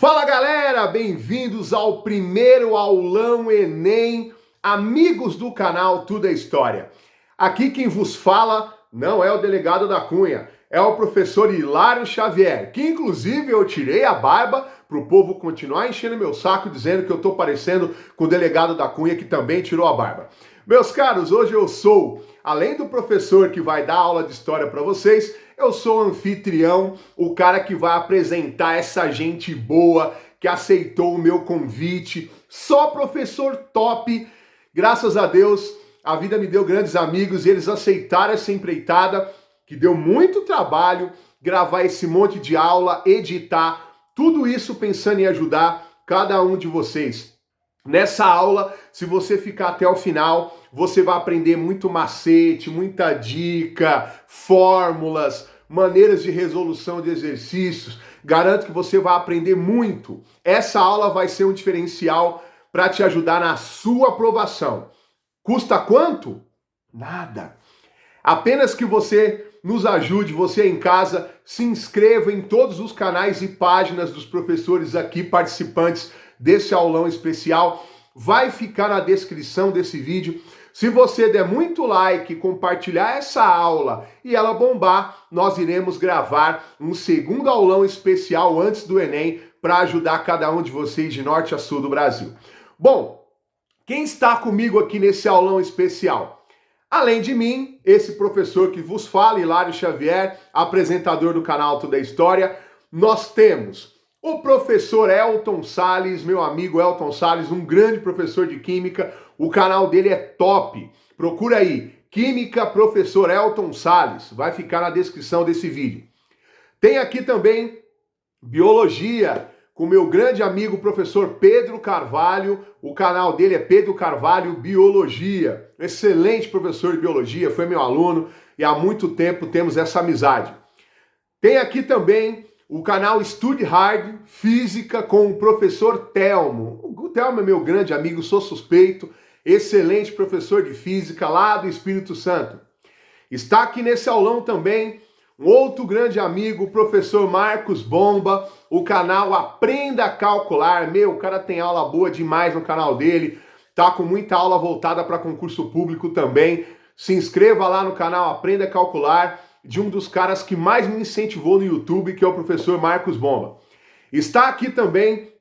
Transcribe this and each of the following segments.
Fala galera, bem-vindos ao primeiro aulão Enem, amigos do canal Tudo é História. Aqui quem vos fala não é o delegado da Cunha, é o professor Hilário Xavier, que inclusive eu tirei a barba para o povo continuar enchendo meu saco dizendo que eu tô parecendo com o delegado da Cunha que também tirou a barba. Meus caros, hoje eu sou, além do professor que vai dar aula de história para vocês, eu sou o anfitrião, o cara que vai apresentar essa gente boa que aceitou o meu convite. Só professor top. Graças a Deus, a vida me deu grandes amigos e eles aceitaram essa empreitada, que deu muito trabalho gravar esse monte de aula, editar, tudo isso pensando em ajudar cada um de vocês. Nessa aula, se você ficar até o final, você vai aprender muito macete, muita dica, fórmulas, maneiras de resolução de exercícios. Garanto que você vai aprender muito. Essa aula vai ser um diferencial para te ajudar na sua aprovação. Custa quanto? Nada. Apenas que você nos ajude, você em casa, se inscreva em todos os canais e páginas dos professores aqui participantes desse aulão especial. Vai ficar na descrição desse vídeo. Se você der muito like, compartilhar essa aula e ela bombar, nós iremos gravar um segundo aulão especial antes do Enem para ajudar cada um de vocês de norte a sul do Brasil. Bom, quem está comigo aqui nesse aulão especial? Além de mim, esse professor que vos fala, Hilário Xavier, apresentador do canal Tudo é História, nós temos o professor Elton Salles, meu amigo Elton Salles, um grande professor de Química. O canal dele é top. Procura aí, Química Professor Elton Salles. Vai ficar na descrição desse vídeo. Tem aqui também Biologia, com meu grande amigo professor Pedro Carvalho. O canal dele é Pedro Carvalho Biologia. Excelente professor de Biologia, foi meu aluno e há muito tempo temos essa amizade. Tem aqui também o canal Estude Hard Física com o professor Telmo. O Telmo é meu grande amigo, sou suspeito, excelente professor de Física lá do Espírito Santo. Está aqui nesse aulão também um outro grande amigo, o professor Marcos Bomba, o canal Aprenda a Calcular. Meu, o cara tem aula boa demais no canal dele, tá com muita aula voltada para concurso público também. Se inscreva lá no canal Aprenda a Calcular, de um dos caras que mais me incentivou no YouTube, que é o professor Marcos Bomba. Está aqui também,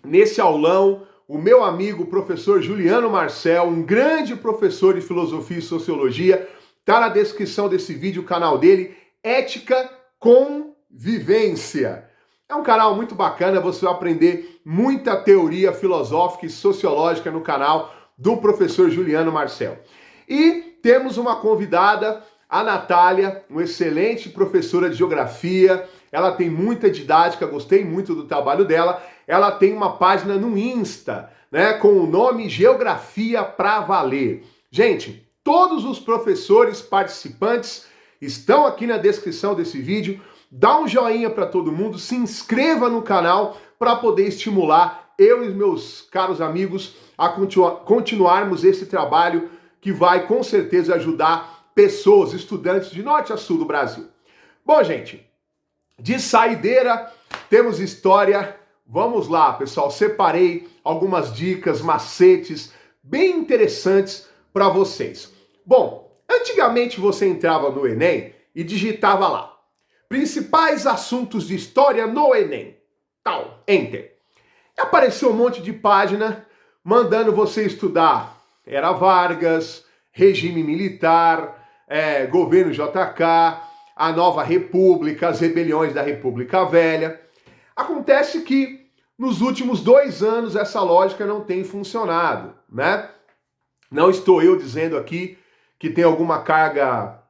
nesse aulão, o meu amigo, o professor Juliano Marcel, um grande professor de Filosofia e Sociologia. Está na descrição desse vídeo o canal dele, Ética com Vivência. É um canal muito bacana, você vai aprender muita teoria filosófica e sociológica no canal do professor Juliano Marcel. E temos uma convidada, a Natália, uma excelente professora de Geografia. Ela tem muita didática, gostei muito do trabalho dela. Ela tem uma página no Insta, né, com o nome Geografia pra Valer. Gente, todos os professores participantes estão aqui na descrição desse vídeo. Dá um joinha para todo mundo, se inscreva no canal para poder estimular eu e meus caros amigos a continuarmos esse trabalho que vai com certeza ajudar pessoas, estudantes de norte a sul do Brasil. Bom, gente, de saideira temos história. Vamos lá, pessoal. Separei algumas dicas, macetes bem interessantes para vocês. Bom, antigamente você entrava no Enem e digitava lá: principais assuntos de história no Enem. Tal, enter. E apareceu um monte de página mandando você estudar Era Vargas, regime militar, governo JK, a nova república, as rebeliões da República Velha. Acontece que nos últimos 2 anos essa lógica não tem funcionado, né? Não estou eu dizendo aqui que tem alguma carga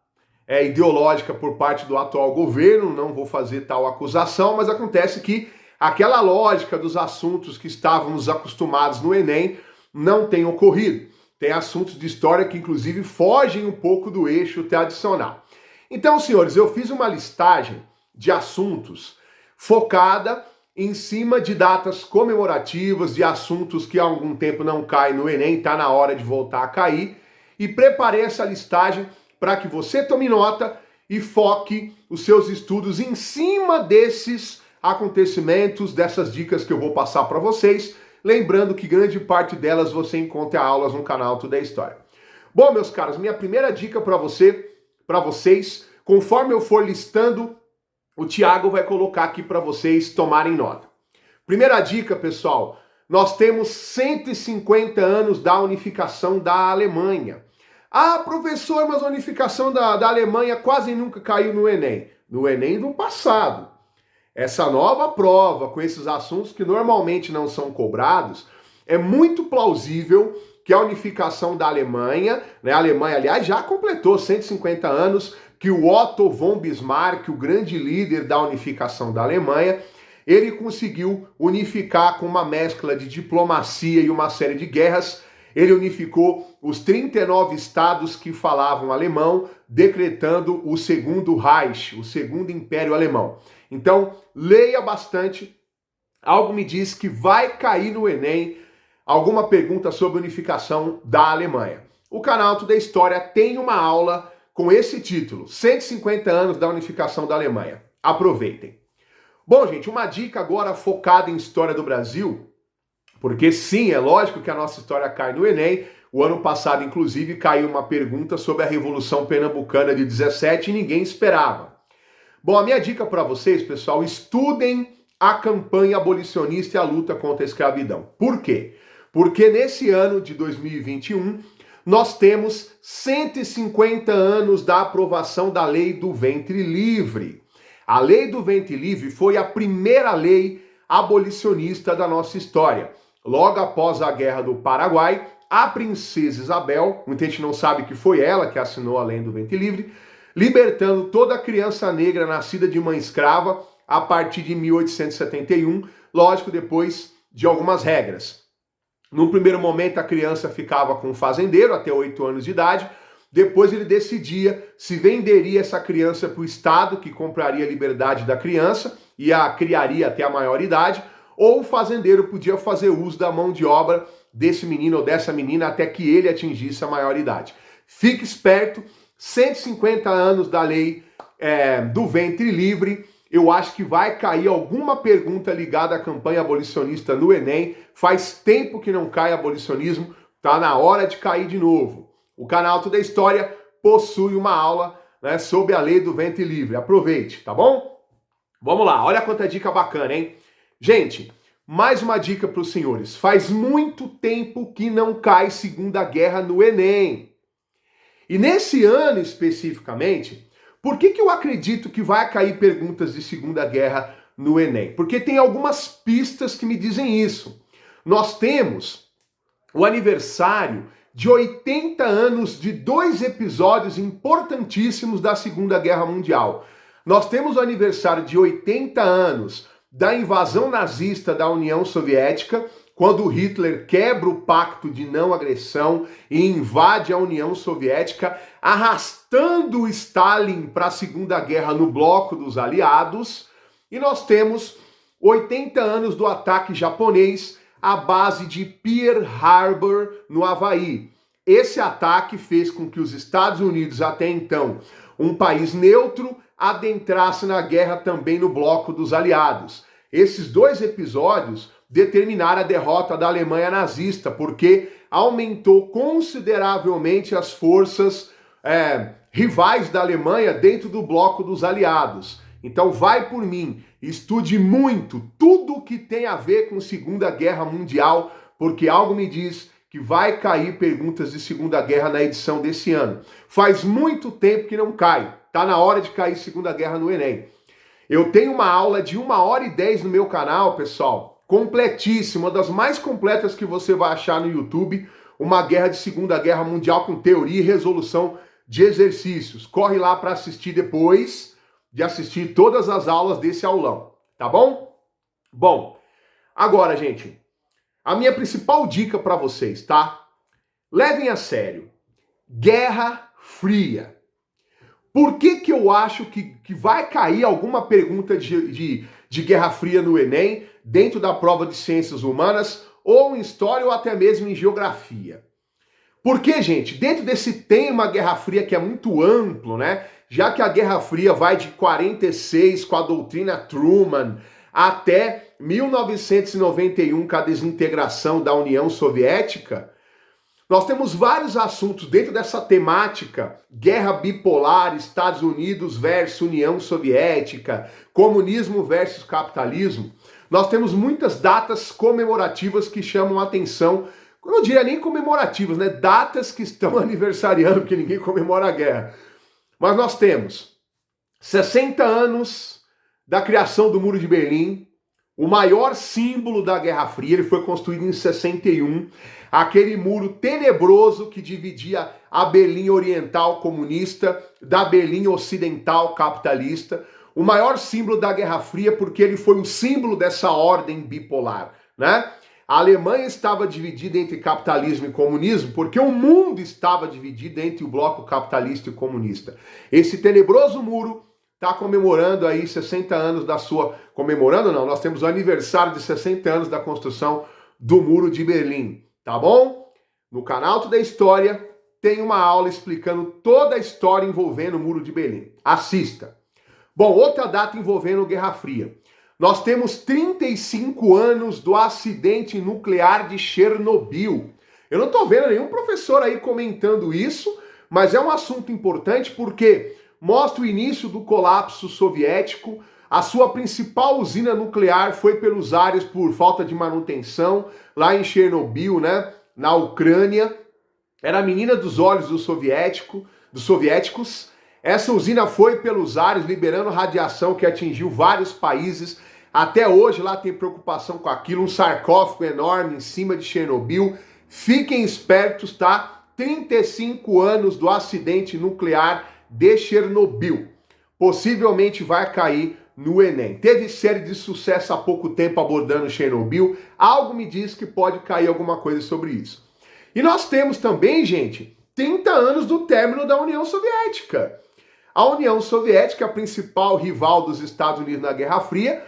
ideológica por parte do atual governo, não vou fazer tal acusação, mas acontece que aquela lógica dos assuntos que estávamos acostumados no Enem não tem ocorrido. Tem assuntos de história que, inclusive, fogem um pouco do eixo tradicional. Então, senhores, eu fiz uma listagem de assuntos focada em cima de datas comemorativas, de assuntos que há algum tempo não caem no Enem, está na hora de voltar a cair, e preparei essa listagem para que você tome nota e foque os seus estudos em cima desses acontecimentos dessas dicas que eu vou passar para vocês. Lembrando que grande parte delas você encontra aulas no canal Tudo é História. Bom, meus caros, minha primeira dica para vocês, conforme eu for listando, o Thiago vai colocar aqui para vocês tomarem nota. Primeira dica, pessoal, nós temos 150 anos da unificação da Alemanha. Ah, professor, mas a unificação da Alemanha quase nunca caiu no Enem. No Enem do passado. Essa nova prova, com esses assuntos que normalmente não são cobrados, é muito plausível que a unificação da Alemanha, né, a Alemanha, aliás, já completou 150 anos, que o Otto von Bismarck, o grande líder da unificação da Alemanha, ele conseguiu unificar com uma mescla de diplomacia e uma série de guerras. Ele unificou os 39 estados que falavam alemão, decretando o Segundo Reich, o Segundo Império Alemão. Então, leia bastante. Algo me diz que vai cair no Enem alguma pergunta sobre a unificação da Alemanha. O canal Tudo é História tem uma aula com esse título, 150 anos da unificação da Alemanha. Aproveitem. Bom, gente, uma dica agora focada em história do Brasil, porque sim, é lógico que a nossa história cai no Enem. O ano passado, inclusive, caiu uma pergunta sobre a Revolução Pernambucana de 17 e ninguém esperava. Bom, a minha dica para vocês, pessoal, estudem a campanha abolicionista e a luta contra a escravidão. Por quê? Porque nesse ano de 2021, nós temos 150 anos da aprovação da Lei do Ventre Livre. A Lei do Ventre Livre foi a primeira lei abolicionista da nossa história. Logo após a Guerra do Paraguai, a princesa Isabel, muita gente não sabe que foi ela que assinou a Lei do Ventre Livre, libertando toda criança negra nascida de mãe escrava a partir de 1871, lógico, depois de algumas regras. No primeiro momento, a criança ficava com um fazendeiro até 8 anos de idade. Depois ele decidia se venderia essa criança para o Estado, que compraria a liberdade da criança e a criaria até a maioridade, ou o fazendeiro podia fazer uso da mão de obra desse menino ou dessa menina até que ele atingisse a maioridade. Fique esperto, 150 anos da lei do ventre livre. Eu acho que vai cair alguma pergunta ligada à campanha abolicionista no Enem. Faz tempo que não cai abolicionismo, tá na hora de cair de novo. O canal Tudo é História possui uma aula, né, sobre a lei do ventre livre. Aproveite, tá bom? Vamos lá, olha quanta dica bacana, hein? Gente, mais uma dica para os senhores. Faz muito tempo que não cai Segunda Guerra no Enem. E nesse ano especificamente, por que eu acredito que vai cair perguntas de Segunda Guerra no Enem? Porque tem algumas pistas que me dizem isso. Nós temos o aniversário de 80 anos de 2 episódios importantíssimos da Segunda Guerra Mundial. Nós temos o aniversário de 80 anos da invasão nazista da União Soviética, quando Hitler quebra o pacto de não agressão e invade a União Soviética, arrastando Stalin para a Segunda Guerra no bloco dos aliados. E nós temos 80 anos do ataque japonês à base de Pearl Harbor, no Havaí. Esse ataque fez com que os Estados Unidos, até então, um país neutro, adentrasse na guerra também no bloco dos aliados. Esses 2 episódios determinaram a derrota da Alemanha nazista, porque aumentou consideravelmente as forças rivais da Alemanha dentro do bloco dos aliados. Então vai por mim, estude muito tudo que tem a ver com Segunda Guerra Mundial, porque algo me diz que vai cair perguntas de Segunda Guerra na edição desse ano. Faz muito tempo que não cai, tá na hora de cair Segunda Guerra no Enem. Eu tenho uma aula de 1h10 no meu canal, pessoal, completíssima, uma das mais completas que você vai achar no YouTube, uma guerra de Segunda Guerra Mundial com teoria e resolução de exercícios. Corre lá para assistir depois de assistir todas as aulas desse aulão, tá bom? Bom, agora, gente, a minha principal dica para vocês, tá? Levem a sério. Guerra Fria. Por que eu acho que vai cair alguma pergunta de Guerra Fria no Enem, dentro da prova de Ciências Humanas, ou em História, ou até mesmo em Geografia? Porque, gente, dentro desse tema Guerra Fria, que é muito amplo, né? Já que a Guerra Fria vai de 46 com a doutrina Truman até 1991, com a desintegração da União Soviética, nós temos vários assuntos dentro dessa temática: guerra bipolar, Estados Unidos versus União Soviética, comunismo versus capitalismo. Nós temos muitas datas comemorativas que chamam a atenção, eu não diria nem comemorativas, né? Datas que estão aniversariando, porque ninguém comemora a guerra. Mas nós temos 60 anos da criação do Muro de Berlim, o maior símbolo da Guerra Fria. Ele foi construído em 61, aquele muro tenebroso que dividia a Berlim Oriental comunista da Berlim Ocidental capitalista. O maior símbolo da Guerra Fria, porque ele foi o símbolo dessa ordem bipolar, né? A Alemanha estava dividida entre capitalismo e comunismo porque o mundo estava dividido entre o bloco capitalista e comunista. Esse tenebroso muro está comemorando aí 60 anos da sua... Comemorando não, nós temos o aniversário de 60 anos da construção do Muro de Berlim, tá bom? No canal Tudo é História tem uma aula explicando toda a história envolvendo o Muro de Berlim. Assista! Bom, outra data envolvendo Guerra Fria. Nós temos 35 anos do acidente nuclear de Chernobyl. Eu não estou vendo nenhum professor aí comentando isso, mas é um assunto importante porque mostra o início do colapso soviético. A sua principal usina nuclear foi pelos ares por falta de manutenção, lá em Chernobyl, né, na Ucrânia. Era a menina dos olhos dos soviéticos. Essa usina foi pelos ares, liberando radiação que atingiu vários países. Até hoje lá tem preocupação com aquilo, um sarcófago enorme em cima de Chernobyl. Fiquem espertos, tá? 35 anos do acidente nuclear de Chernobyl. Possivelmente vai cair no Enem. Teve série de sucesso há pouco tempo abordando Chernobyl. Algo me diz que pode cair alguma coisa sobre isso. E nós temos também, gente, 30 anos do término da União Soviética. A União Soviética, a principal rival dos Estados Unidos na Guerra Fria,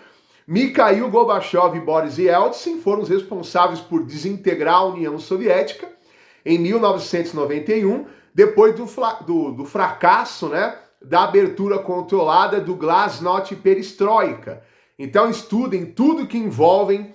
Mikhail Gorbachev e Boris Yeltsin foram os responsáveis por desintegrar a União Soviética em 1991, depois do fracasso, né, da abertura controlada do Glasnost e Perestroika. Então estudem tudo que envolvem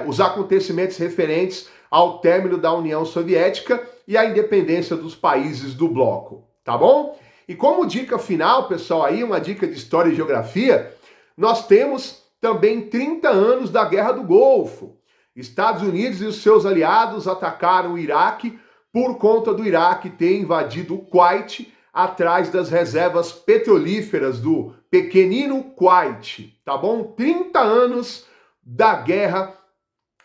os acontecimentos referentes ao término da União Soviética e à independência dos países do bloco, tá bom? E como dica final, pessoal, aí uma dica de história e geografia, nós temos também 30 anos da Guerra do Golfo. Estados Unidos e os seus aliados atacaram o Iraque por conta do Iraque ter invadido o Kuwait atrás das reservas petrolíferas do pequenino Kuwait, tá bom? 30 anos da Guerra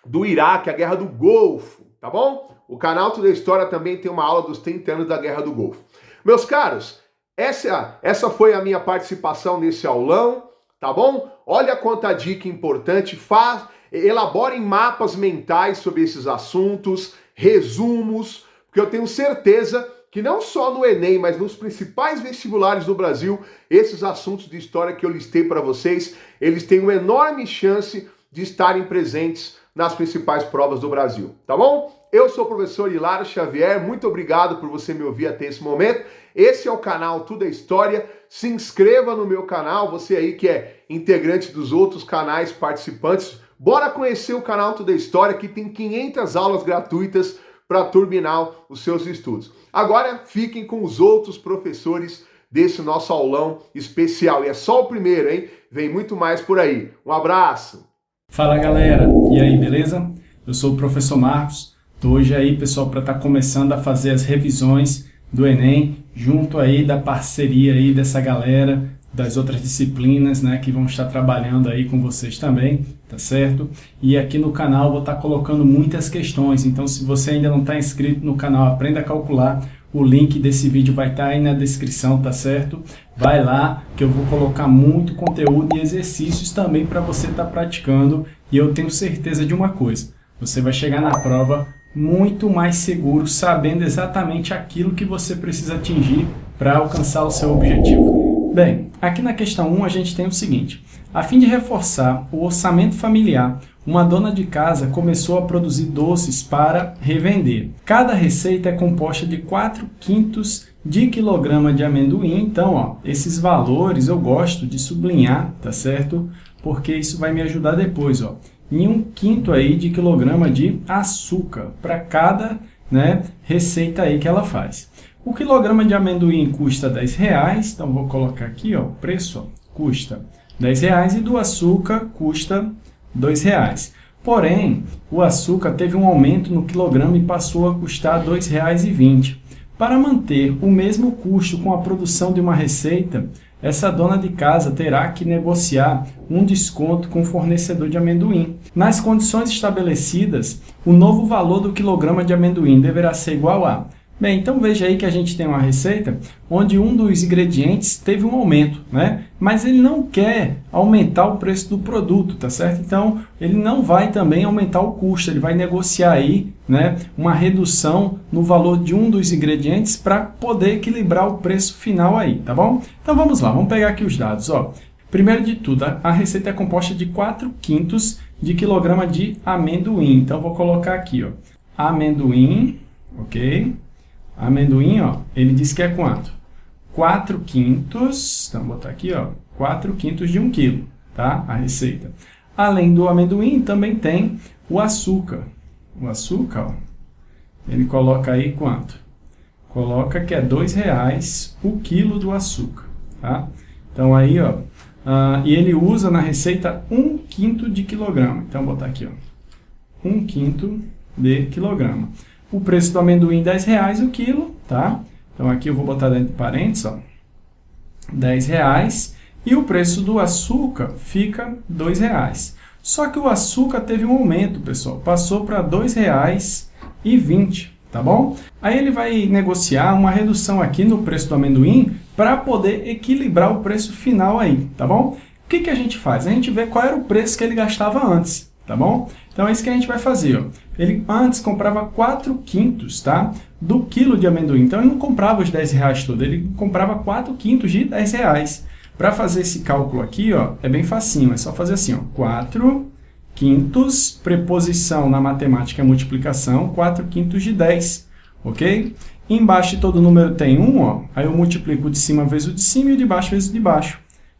do Iraque, a Guerra do Golfo, tá bom? O canal Tudo é História também tem uma aula dos 30 anos da Guerra do Golfo. Meus caros, essa foi a minha participação nesse aulão, tá bom? Olha quanta dica importante, elaborem mapas mentais sobre esses assuntos, resumos, porque eu tenho certeza que não só no Enem, mas nos principais vestibulares do Brasil, esses assuntos de história que eu listei para vocês, eles têm uma enorme chance de estarem presentes nas principais provas do Brasil, tá bom? Eu sou o professor Hilário Xavier, muito obrigado por você me ouvir até esse momento. Esse é o canal Tudo é História. Se inscreva no meu canal, você aí que é integrante dos outros canais participantes. Bora conhecer o canal Tudo é História, que tem 500 aulas gratuitas para turbinar os seus estudos. Agora fiquem com os outros professores desse nosso aulão especial. E é só o primeiro, hein? Vem muito mais por aí. Um abraço! Fala galera, e aí, beleza? Eu sou o professor Marcos. Tô hoje aí, pessoal, para estar começando a fazer as revisões do Enem, junto aí da parceria aí dessa galera, das outras disciplinas, né, que vão estar trabalhando aí com vocês também, tá certo? E aqui no canal vou estar colocando muitas questões, então se você ainda não está inscrito no canal Aprenda a Calcular, o link desse vídeo vai estar aí na descrição, tá certo? Vai lá que eu vou colocar muito conteúdo e exercícios também para você estar praticando, e eu tenho certeza de uma coisa, você vai chegar na prova muito mais seguro, sabendo exatamente aquilo que você precisa atingir para alcançar o seu objetivo. Bem, aqui na questão 1 a gente tem o seguinte: a fim de reforçar o orçamento familiar, uma dona de casa começou a produzir doces para revender. Cada receita é composta de 4/5 de quilograma de amendoim. Então, ó, esses valores eu gosto de sublinhar, tá certo? Porque isso vai me ajudar depois, ó. E 1/5 aí de quilograma de açúcar para cada, né, receita aí que ela faz. O quilograma de amendoim custa R$10, então vou colocar aqui, ó, o preço, ó, custa R$10 e do açúcar custa R$2. Porém, o açúcar teve um aumento no quilograma e passou a custar R$2,20. Para manter o mesmo custo com a produção de uma receita, essa dona de casa terá que negociar um desconto com o fornecedor de amendoim. Nas condições estabelecidas, o novo valor do quilograma de amendoim deverá ser igual a... Bem, então veja aí que a gente tem uma receita onde um dos ingredientes teve um aumento, né? Mas ele não quer aumentar o preço do produto, tá certo? Então, ele não vai também aumentar o custo, ele vai negociar aí, né, uma redução no valor de um dos ingredientes para poder equilibrar o preço final aí, tá bom? Então vamos lá, vamos pegar aqui os dados, ó. Primeiro de tudo, a receita é composta de 4/5 de quilograma de amendoim. Então, vou colocar aqui, ó, amendoim, ok? Amendoim, ó, ele diz que é quanto? 4/5, então vou botar aqui, ó, 4/5 de 1 quilo, tá? A receita. Além do amendoim, também tem o açúcar. O açúcar, ó, ele coloca aí quanto? Coloca que é R$2 o quilo do açúcar, tá? Então aí, ó, e ele usa na receita 1/5 de quilograma. Então vou botar aqui, ó, 1/5 de quilograma. O preço do amendoim R$10 o quilo, tá? Então aqui eu vou botar dentro de parênteses, ó, R$10. E o preço do açúcar fica R$2. Só que o açúcar teve um aumento, pessoal. Passou para R$2,20, tá bom? Aí ele vai negociar uma redução aqui no preço do amendoim para poder equilibrar o preço final aí, tá bom? O que a gente faz? A gente vê qual era o preço que ele gastava antes, tá bom? Então é isso que a gente vai fazer, ó. Ele antes comprava 4/5, tá, do quilo de amendoim. Então ele não comprava os R$10 todo, ele comprava 4/5 de R$10. Para fazer esse cálculo aqui, ó, é bem facinho, é só fazer assim, ó, 4/5, preposição na matemática é multiplicação, 4/5 de 10, ok? Embaixo de todo número tem 1, ó, aí eu multiplico o de cima vezes o de cima e o de baixo vezes o de baixo.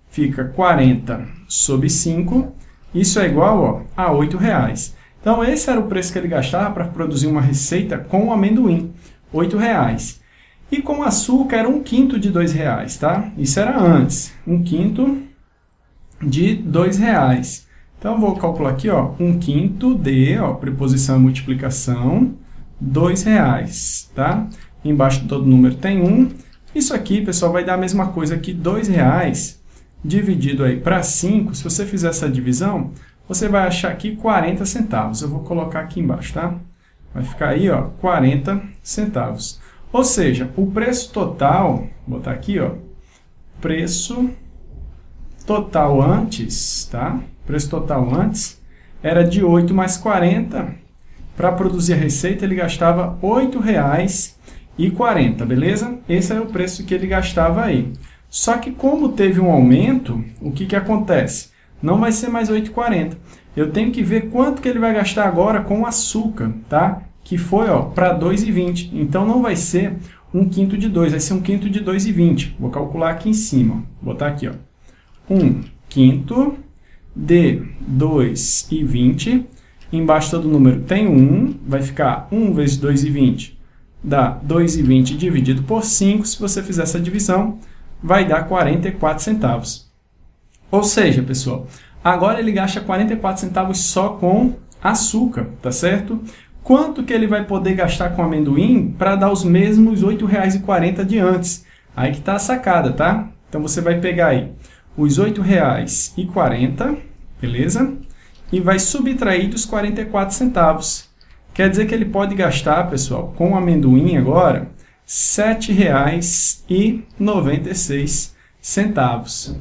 Fica 40/5, isso é igual, ó, a R$8. Então, esse era o preço que ele gastava para produzir uma receita com amendoim, R$8. E com açúcar era 1/5 de R$2, tá? Isso era antes, 1/5 de R$2. Então, eu vou calcular aqui, ó, 1/5 de, ó, preposição e multiplicação, R$2, tá? Embaixo de todo número tem 1. Isso aqui, pessoal, vai dar a mesma coisa que R$2 dividido aí para 5. Se você fizer essa divisão, você vai achar aqui 40 centavos. Eu vou colocar aqui embaixo, tá? Vai ficar aí, ó, 40 centavos. Ou seja, o preço total, vou botar aqui, ó, preço total antes, tá? Preço total antes era de 8 mais 40. Para produzir a receita, ele gastava R$8,40, beleza? Esse é o preço que ele gastava aí. Só que como teve um aumento, o que acontece? Não vai ser mais R$8,40. Eu tenho que ver quanto que ele vai gastar agora com açúcar, tá? Que foi, ó, para R$2,20. Então, não vai ser 1/5 de 2, vai ser 1/5 de R$2,20. Vou calcular aqui em cima, ó. Vou botar aqui, ó. 1/5 de R$2,20. Embaixo todo número tem 1, vai ficar 1 vezes R$2,20 dá R$2,20 dividido por 5. Se você fizer essa divisão, vai dar 44 centavos. Ou seja, pessoal, agora ele gasta 44 centavos só com açúcar, tá certo? Quanto que ele vai poder gastar com amendoim para dar os mesmos R$8,40 de antes? Aí que está a sacada, tá? Então, você vai pegar aí os R$8,40, beleza? E vai subtrair dos 44 centavos. Quer dizer que ele pode gastar, pessoal, com amendoim agora, R$ 7,96,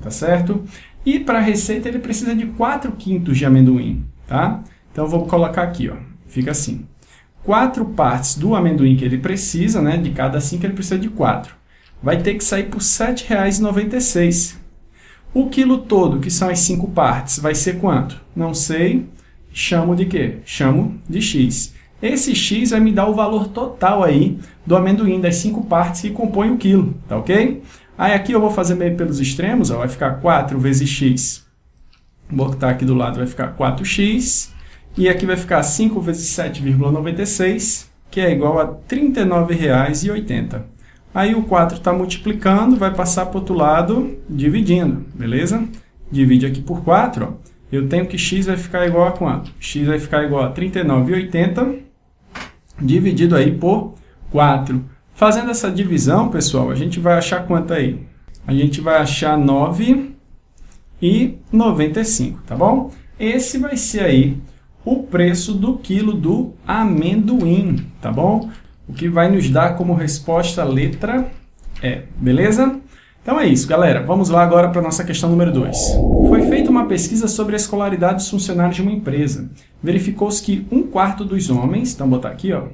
tá certo? E para a receita ele precisa de 4/5 de amendoim, tá? Então, eu vou colocar aqui, ó, fica assim. 4 partes do amendoim que ele precisa, né? De cada 5 ele precisa de 4. vai ter que sair por R$ 7,96. O quilo todo, que são as 5 partes, vai ser quanto? Não sei. Chamo de quê? Chamo de X. Esse X vai me dar o valor total aí do amendoim, das 5 partes que compõem o quilo, tá ok? Aí aqui eu vou fazer meio pelos extremos, ó, vai ficar 4 vezes X. Vou botar aqui do lado, vai ficar 4X. E aqui vai ficar 5 vezes 7,96, que é igual a R$ 39,80. Aí o 4 está multiplicando, vai passar para o outro lado, dividindo, beleza? Divide aqui por 4, ó. Eu tenho que X vai ficar igual a quanto? X vai ficar igual a R$ 39,80, dividido aí por 4. Fazendo essa divisão, pessoal, a gente vai achar quanto aí? A gente vai achar 9,95, tá bom? Esse vai ser aí o preço do quilo do amendoim, tá bom? O que vai nos dar como resposta a letra E, beleza? Então é isso, galera. Vamos lá agora para a nossa questão número 2. Foi feita uma pesquisa sobre a escolaridade dos funcionários de uma empresa. Verificou-se que 1/4 dos homens, então vou botar aqui, ó,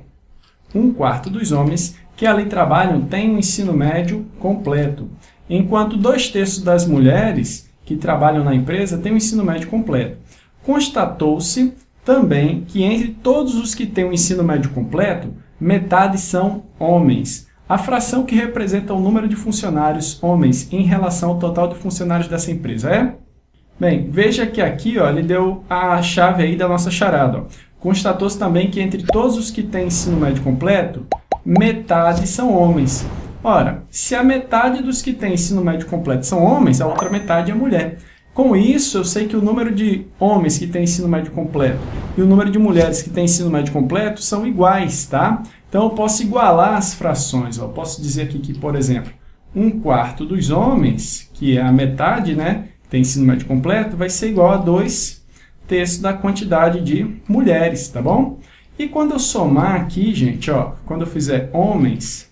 1/4 dos homens que ali trabalham têm um ensino médio completo, enquanto 2/3 das mulheres que trabalham na empresa têm um ensino médio completo. Constatou-se também que entre todos os que têm um ensino médio completo, metade são homens. A fração que representa o número de funcionários homens em relação ao total de funcionários dessa empresa é? Bem, veja que aqui, ó, ele deu a chave aí da nossa charada. Constatou-se também que entre todos os que têm ensino médio completo, metade são homens. Ora, se a metade dos que têm ensino médio completo são homens, a outra metade é mulher. Com isso, eu sei que o número de homens que têm ensino médio completo e o número de mulheres que têm ensino médio completo são iguais, tá? Então, eu posso igualar as frações. Eu posso dizer aqui que, por exemplo, 1/4 dos homens, que é a metade, né, que tem ensino médio completo, vai ser igual a 2/3 da quantidade de mulheres, tá bom? E quando eu somar aqui, gente, ó, quando eu fizer homens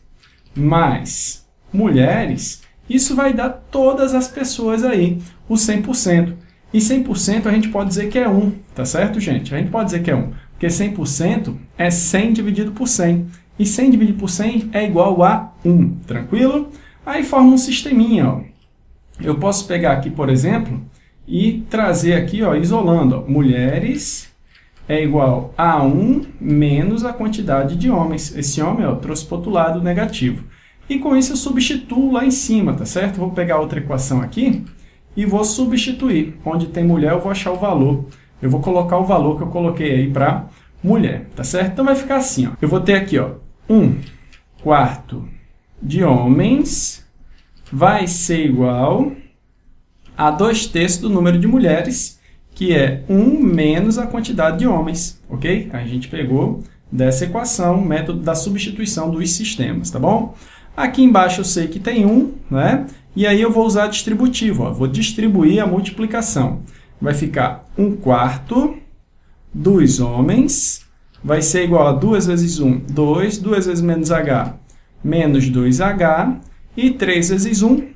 mais mulheres, isso vai dar todas as pessoas aí, o 100%. E 100% a gente pode dizer que é 1, tá certo, gente? A gente pode dizer que é 1, porque 100% é 100 dividido por 100. E 100 dividido por 100 é igual a 1, tranquilo? Aí forma um sisteminha, ó. Eu posso pegar aqui, por exemplo, e trazer aqui, ó, isolando, ó, mulheres é igual a 1 menos a quantidade de homens. Esse homem, ó, trouxe para o outro lado negativo. E com isso eu substituo lá em cima, tá certo? Vou pegar outra equação aqui e vou substituir. Onde tem mulher eu vou achar o valor. Eu vou colocar o valor que eu coloquei aí para mulher, tá certo? Então vai ficar assim, ó. Eu vou ter aqui, ó, 1/4 de homens vai ser igual a 2/3 do número de mulheres, que é 1 menos a quantidade de homens, ok? A gente pegou dessa equação o método da substituição dos sistemas, tá bom? Aqui embaixo eu sei que tem 1, né? E aí eu vou usar distributivo, ó. Vou distribuir a multiplicação. Vai ficar 1/4 dos homens, vai ser igual a 2 vezes 1, 2, 2 vezes menos H, menos 2H, e 3 vezes 1,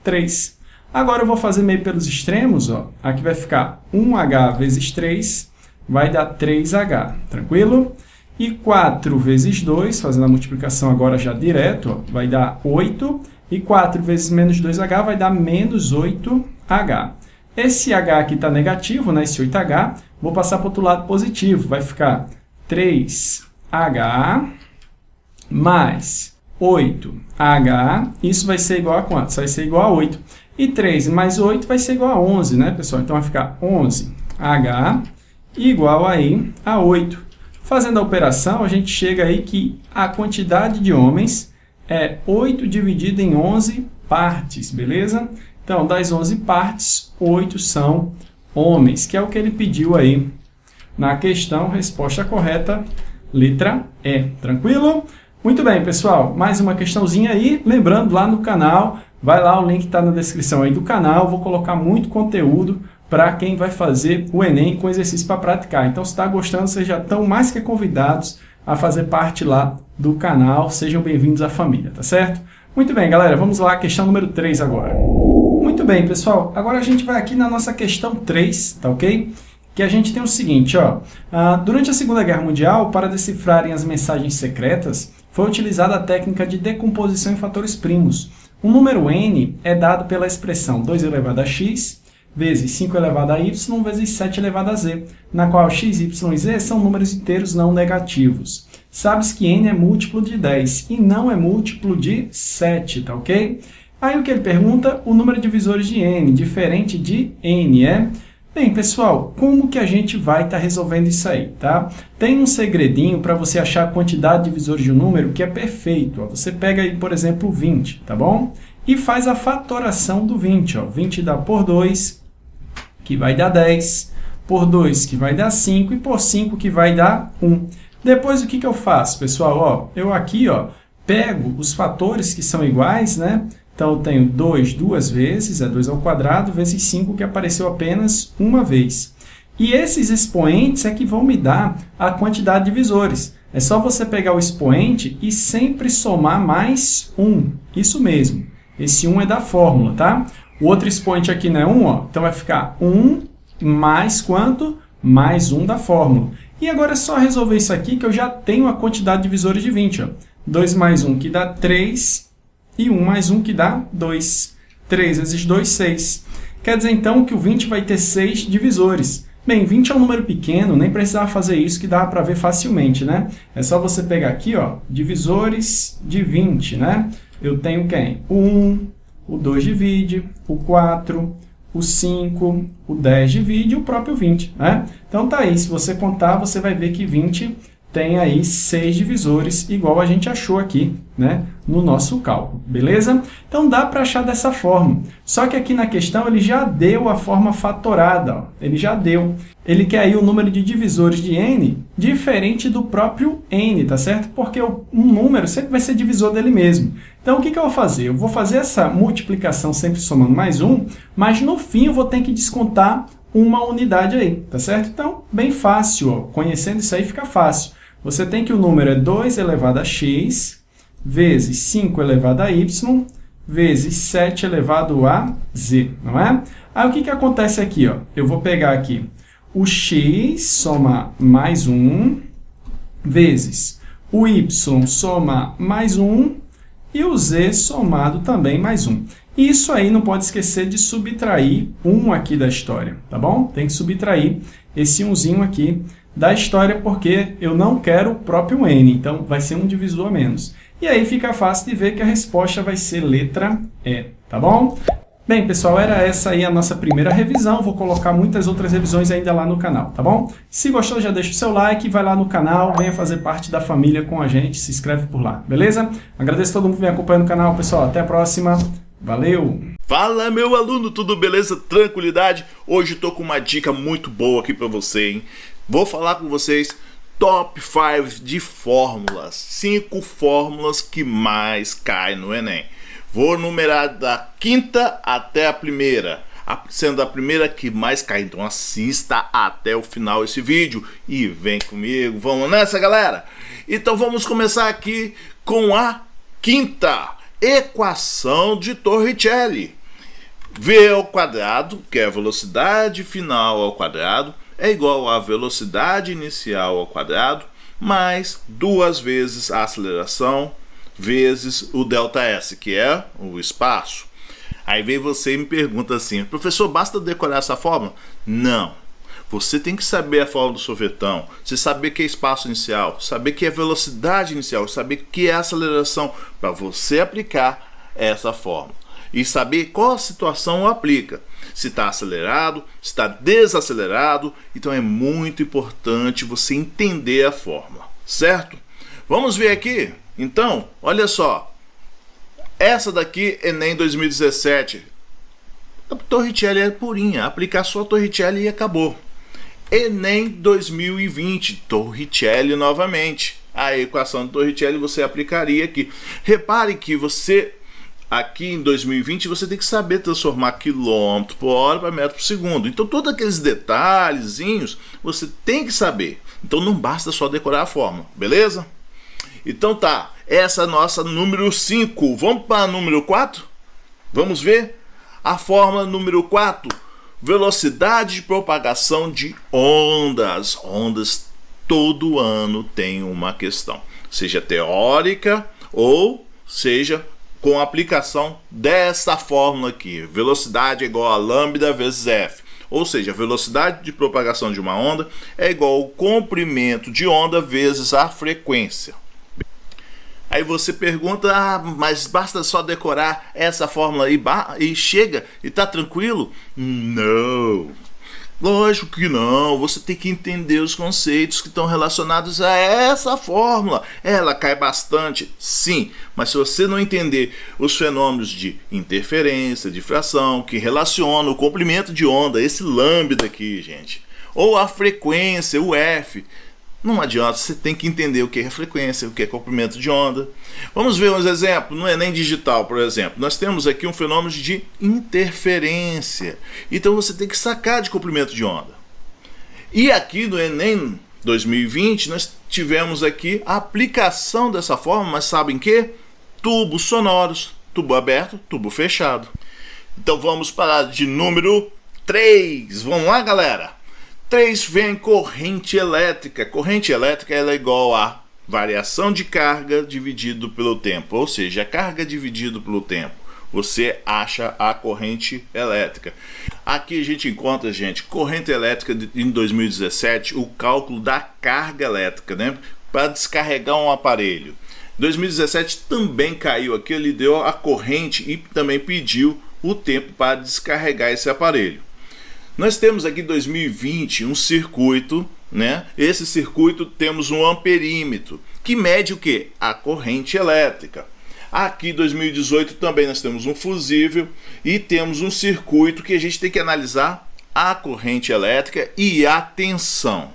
3. Agora eu vou fazer meio pelos extremos, ó. Aqui vai ficar 1H vezes 3, vai dar 3H, tranquilo? E 4 vezes 2, fazendo a multiplicação agora já direto, ó, vai dar 8. E 4 vezes menos 2H vai dar menos 8H. Esse H aqui está negativo, né? Esse 8H. Vou passar para o outro lado positivo. Vai ficar 3H mais 8H. Isso vai ser igual a quanto? Isso vai ser igual a 8. E 3 mais 8 vai ser igual a 11, né, pessoal? Então vai ficar 11H igual aí a 8. Fazendo a operação, a gente chega aí que a quantidade de homens é 8 dividido em 11 partes, beleza? Então, das 11 partes, 8 são homens, que é o que ele pediu aí na questão. Resposta correta, letra E. Tranquilo? Muito bem, pessoal. Mais uma questãozinha aí. Lembrando, lá no canal, vai lá, o link está na descrição aí do canal. Vou colocar muito conteúdo para quem vai fazer o Enem com exercício para praticar. Então, se está gostando, vocês já estão mais que convidados a fazer parte lá do canal. Sejam bem-vindos à família, tá certo? Muito bem, galera, vamos lá, questão número 3 agora. Muito bem, pessoal, agora a gente vai aqui na nossa questão 3, tá ok? Que a gente tem o seguinte, ó. Durante a Segunda Guerra Mundial, para decifrarem as mensagens secretas, foi utilizada a técnica de decomposição em fatores primos. O número n é dado pela expressão 2 elevado a x vezes 5 elevado a y vezes 7 elevado a z, na qual x, y e z são números inteiros não negativos. Sabes que n é múltiplo de 10 e não é múltiplo de 7, tá ok? Aí o que ele pergunta? O número de divisores de n, diferente de n, é? Bem, pessoal, como que a gente vai estar resolvendo isso aí, tá? Tem um segredinho para você achar a quantidade de divisores de um número que é perfeito. Ó. Você pega aí, por exemplo, 20, tá bom? E faz a fatoração do 20, ó. 20 dá por 2, que vai dar 10, por 2, que vai dar 5, e por 5, que vai dar 1. Depois, o que eu faço, pessoal? Ó, eu aqui pego os fatores que são iguais, né? Então, eu tenho 2 duas vezes, é 2 ao quadrado, vezes 5, que apareceu apenas uma vez. E esses expoentes é que vão me dar a quantidade de divisores. É só você pegar o expoente e sempre somar mais 1. Isso mesmo. Esse 1 é da fórmula, tá? O outro expoente aqui não é 1, ó. Então vai ficar 1 mais quanto? Mais 1 da fórmula. E agora é só resolver isso aqui que eu já tenho a quantidade de divisores de 20. Ó. 2 mais 1 que dá 3 e 1 mais 1 que dá 2. 3 vezes 2, 6. Quer dizer então que o 20 vai ter 6 divisores. Bem, 20 é um número pequeno, nem precisava fazer isso que dá para ver facilmente, né? É só você pegar aqui, ó, divisores de 20, né? Eu tenho quem? O 1, o 2 divide, o 4, o 5, o 10 divide e o próprio 20, né? Então tá aí, se você contar, você vai ver que 20 tem aí 6 divisores, igual a gente achou aqui, né, no nosso cálculo, beleza? Então dá para achar dessa forma. Só que aqui na questão ele já deu a forma fatorada, ó. Ele já deu. Ele quer aí o número de divisores de n diferente do próprio n, tá certo? Porque um número sempre vai ser divisor dele mesmo. Então o que eu vou fazer? Eu vou fazer essa multiplicação sempre somando mais 1, mas no fim eu vou ter que descontar uma unidade aí, tá certo? Então, bem fácil, ó. Conhecendo isso aí fica fácil. Você tem que o número é 2 elevado a x vezes 5 elevado a y vezes 7 elevado a z, não é? Aí o que acontece aqui? Ó? Eu vou pegar aqui o x soma mais 1 vezes o y soma mais 1 e o z somado também mais 1. E isso aí não pode esquecer de subtrair 1 aqui da história, tá bom? Tem que subtrair esse 1zinho aqui da história, porque eu não quero o próprio n, então vai ser um divisor a menos. E aí fica fácil de ver que a resposta vai ser letra E, tá bom? Bem, pessoal, era essa aí a nossa primeira revisão. Vou colocar muitas outras revisões ainda lá no canal, tá bom? Se gostou, já deixa o seu like, vai lá no canal, venha fazer parte da família com a gente, se inscreve por lá, beleza? Agradeço a todo mundo que vem acompanhando o canal, pessoal. Até a próxima. Valeu! Fala, meu aluno, tudo beleza? Tranquilidade? Hoje eu tô com uma dica muito boa aqui pra você, hein? Vou falar com vocês top 5 de fórmulas. 5 fórmulas que mais caem no Enem. Vou numerar da quinta até a primeira, sendo a primeira que mais cai. Então assista até o final esse vídeo e vem comigo. Vamos nessa, galera? Então vamos começar aqui com a quinta. Equação de Torricelli. V ao quadrado, que é a velocidade final ao quadrado, é igual à velocidade inicial ao quadrado, mais 2 vezes a aceleração, vezes o ΔS, que é o espaço. Aí vem você e me pergunta assim, professor, basta decorar essa fórmula? Não. Você tem que saber a fórmula do sorvetão, você saber que é espaço inicial, saber que é velocidade inicial, saber que é aceleração, para você aplicar essa fórmula. E saber qual situação aplica. Se está acelerado, se está desacelerado. Então é muito importante você entender a fórmula, certo? Vamos ver aqui? Então, olha só. Essa daqui, Enem 2017. A Torricelli é purinha. Aplicar só a Torricelli e acabou. Enem 2020. Torricelli novamente. A equação de Torricelli você aplicaria aqui. Repare que você... Aqui em 2020 você tem que saber transformar quilômetro por hora para metro por segundo. Então todos aqueles detalhezinhos você tem que saber. Então não basta só decorar a fórmula, beleza? Então tá, essa é a nossa número 5. Vamos para a número 4? Vamos ver? A fórmula número 4. Velocidade de propagação de ondas. Ondas todo ano tem uma questão. Seja teórica ou seja com a aplicação dessa fórmula aqui. Velocidade é igual a lambda vezes f. Ou seja, a velocidade de propagação de uma onda é igual ao comprimento de onda vezes a frequência. Aí você pergunta, mas basta só decorar essa fórmula aí e chega e tá tranquilo? Não, lógico que não. Você tem que entender os conceitos que estão relacionados a essa fórmula. Ela cai bastante, sim, mas se você não entender os fenômenos de interferência, difração, que relacionam o comprimento de onda, esse lambda aqui, gente, ou a frequência, o f, não adianta, você tem que entender o que é frequência, o que é comprimento de onda. Vamos ver uns exemplos. No Enem Digital, por exemplo, nós temos aqui um fenômeno de interferência. Então você tem que sacar de comprimento de onda. E aqui no Enem 2020, nós tivemos aqui a aplicação dessa forma, mas sabem que? Tubos sonoros, tubo aberto, tubo fechado. Então vamos para de número 3. Vamos lá, galera? 3 vem corrente elétrica. Corrente elétrica ela é igual a variação de carga dividido pelo tempo. Ou seja, a carga dividido pelo tempo. Você acha a corrente elétrica. Aqui a gente encontra, gente, corrente elétrica em 2017, o cálculo da carga elétrica, né? Para descarregar um aparelho. 2017 também caiu aqui, ele deu a corrente e também pediu o tempo para descarregar esse aparelho. Nós temos aqui em 2020 um circuito, né? Esse circuito temos um amperímetro, que mede o quê? A corrente elétrica. Aqui em 2018 também nós temos um fusível e temos um circuito que a gente tem que analisar a corrente elétrica e a tensão,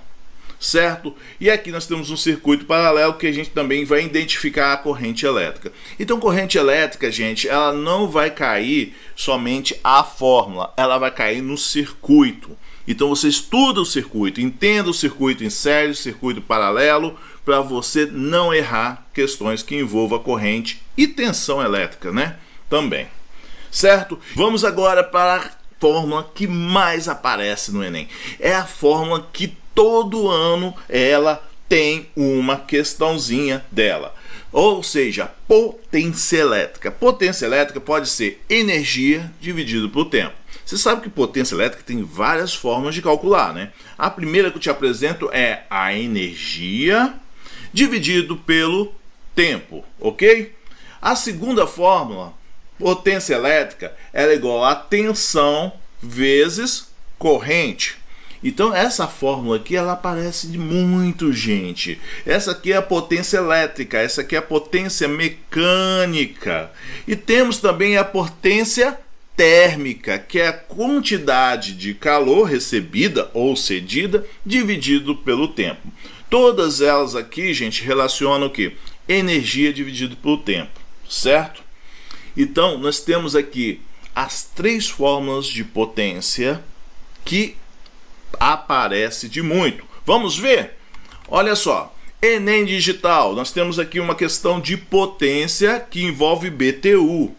certo? E aqui nós temos um circuito paralelo que a gente também vai identificar a corrente elétrica. Então, corrente elétrica, gente, ela não vai cair somente a fórmula, ela vai cair no circuito. Então você estuda o circuito, entenda o circuito em série, o circuito paralelo, para você não errar questões que envolvam corrente e tensão elétrica, né? Também, certo? Vamos agora para a fórmula que mais aparece no Enem. É a fórmula que todo ano ela tem uma questãozinha dela. Ou seja, potência elétrica. Potência elétrica pode ser energia dividido por tempo. Você sabe que potência elétrica tem várias formas de calcular, né? A primeira que eu te apresento é a energia dividido pelo tempo, ok? A segunda fórmula, potência elétrica, ela é igual a tensão vezes corrente. Então essa fórmula aqui ela aparece de muito, gente. Essa aqui é a potência elétrica, essa aqui é a potência mecânica. E temos também a potência térmica, que é a quantidade de calor recebida ou cedida dividido pelo tempo. Todas elas aqui, gente, relacionam o quê? Energia dividido pelo tempo, certo? Então nós temos aqui as 3 fórmulas de potência que aparece de muito. Vamos ver? Olha só, Enem Digital, nós temos aqui uma questão de potência que envolve BTU.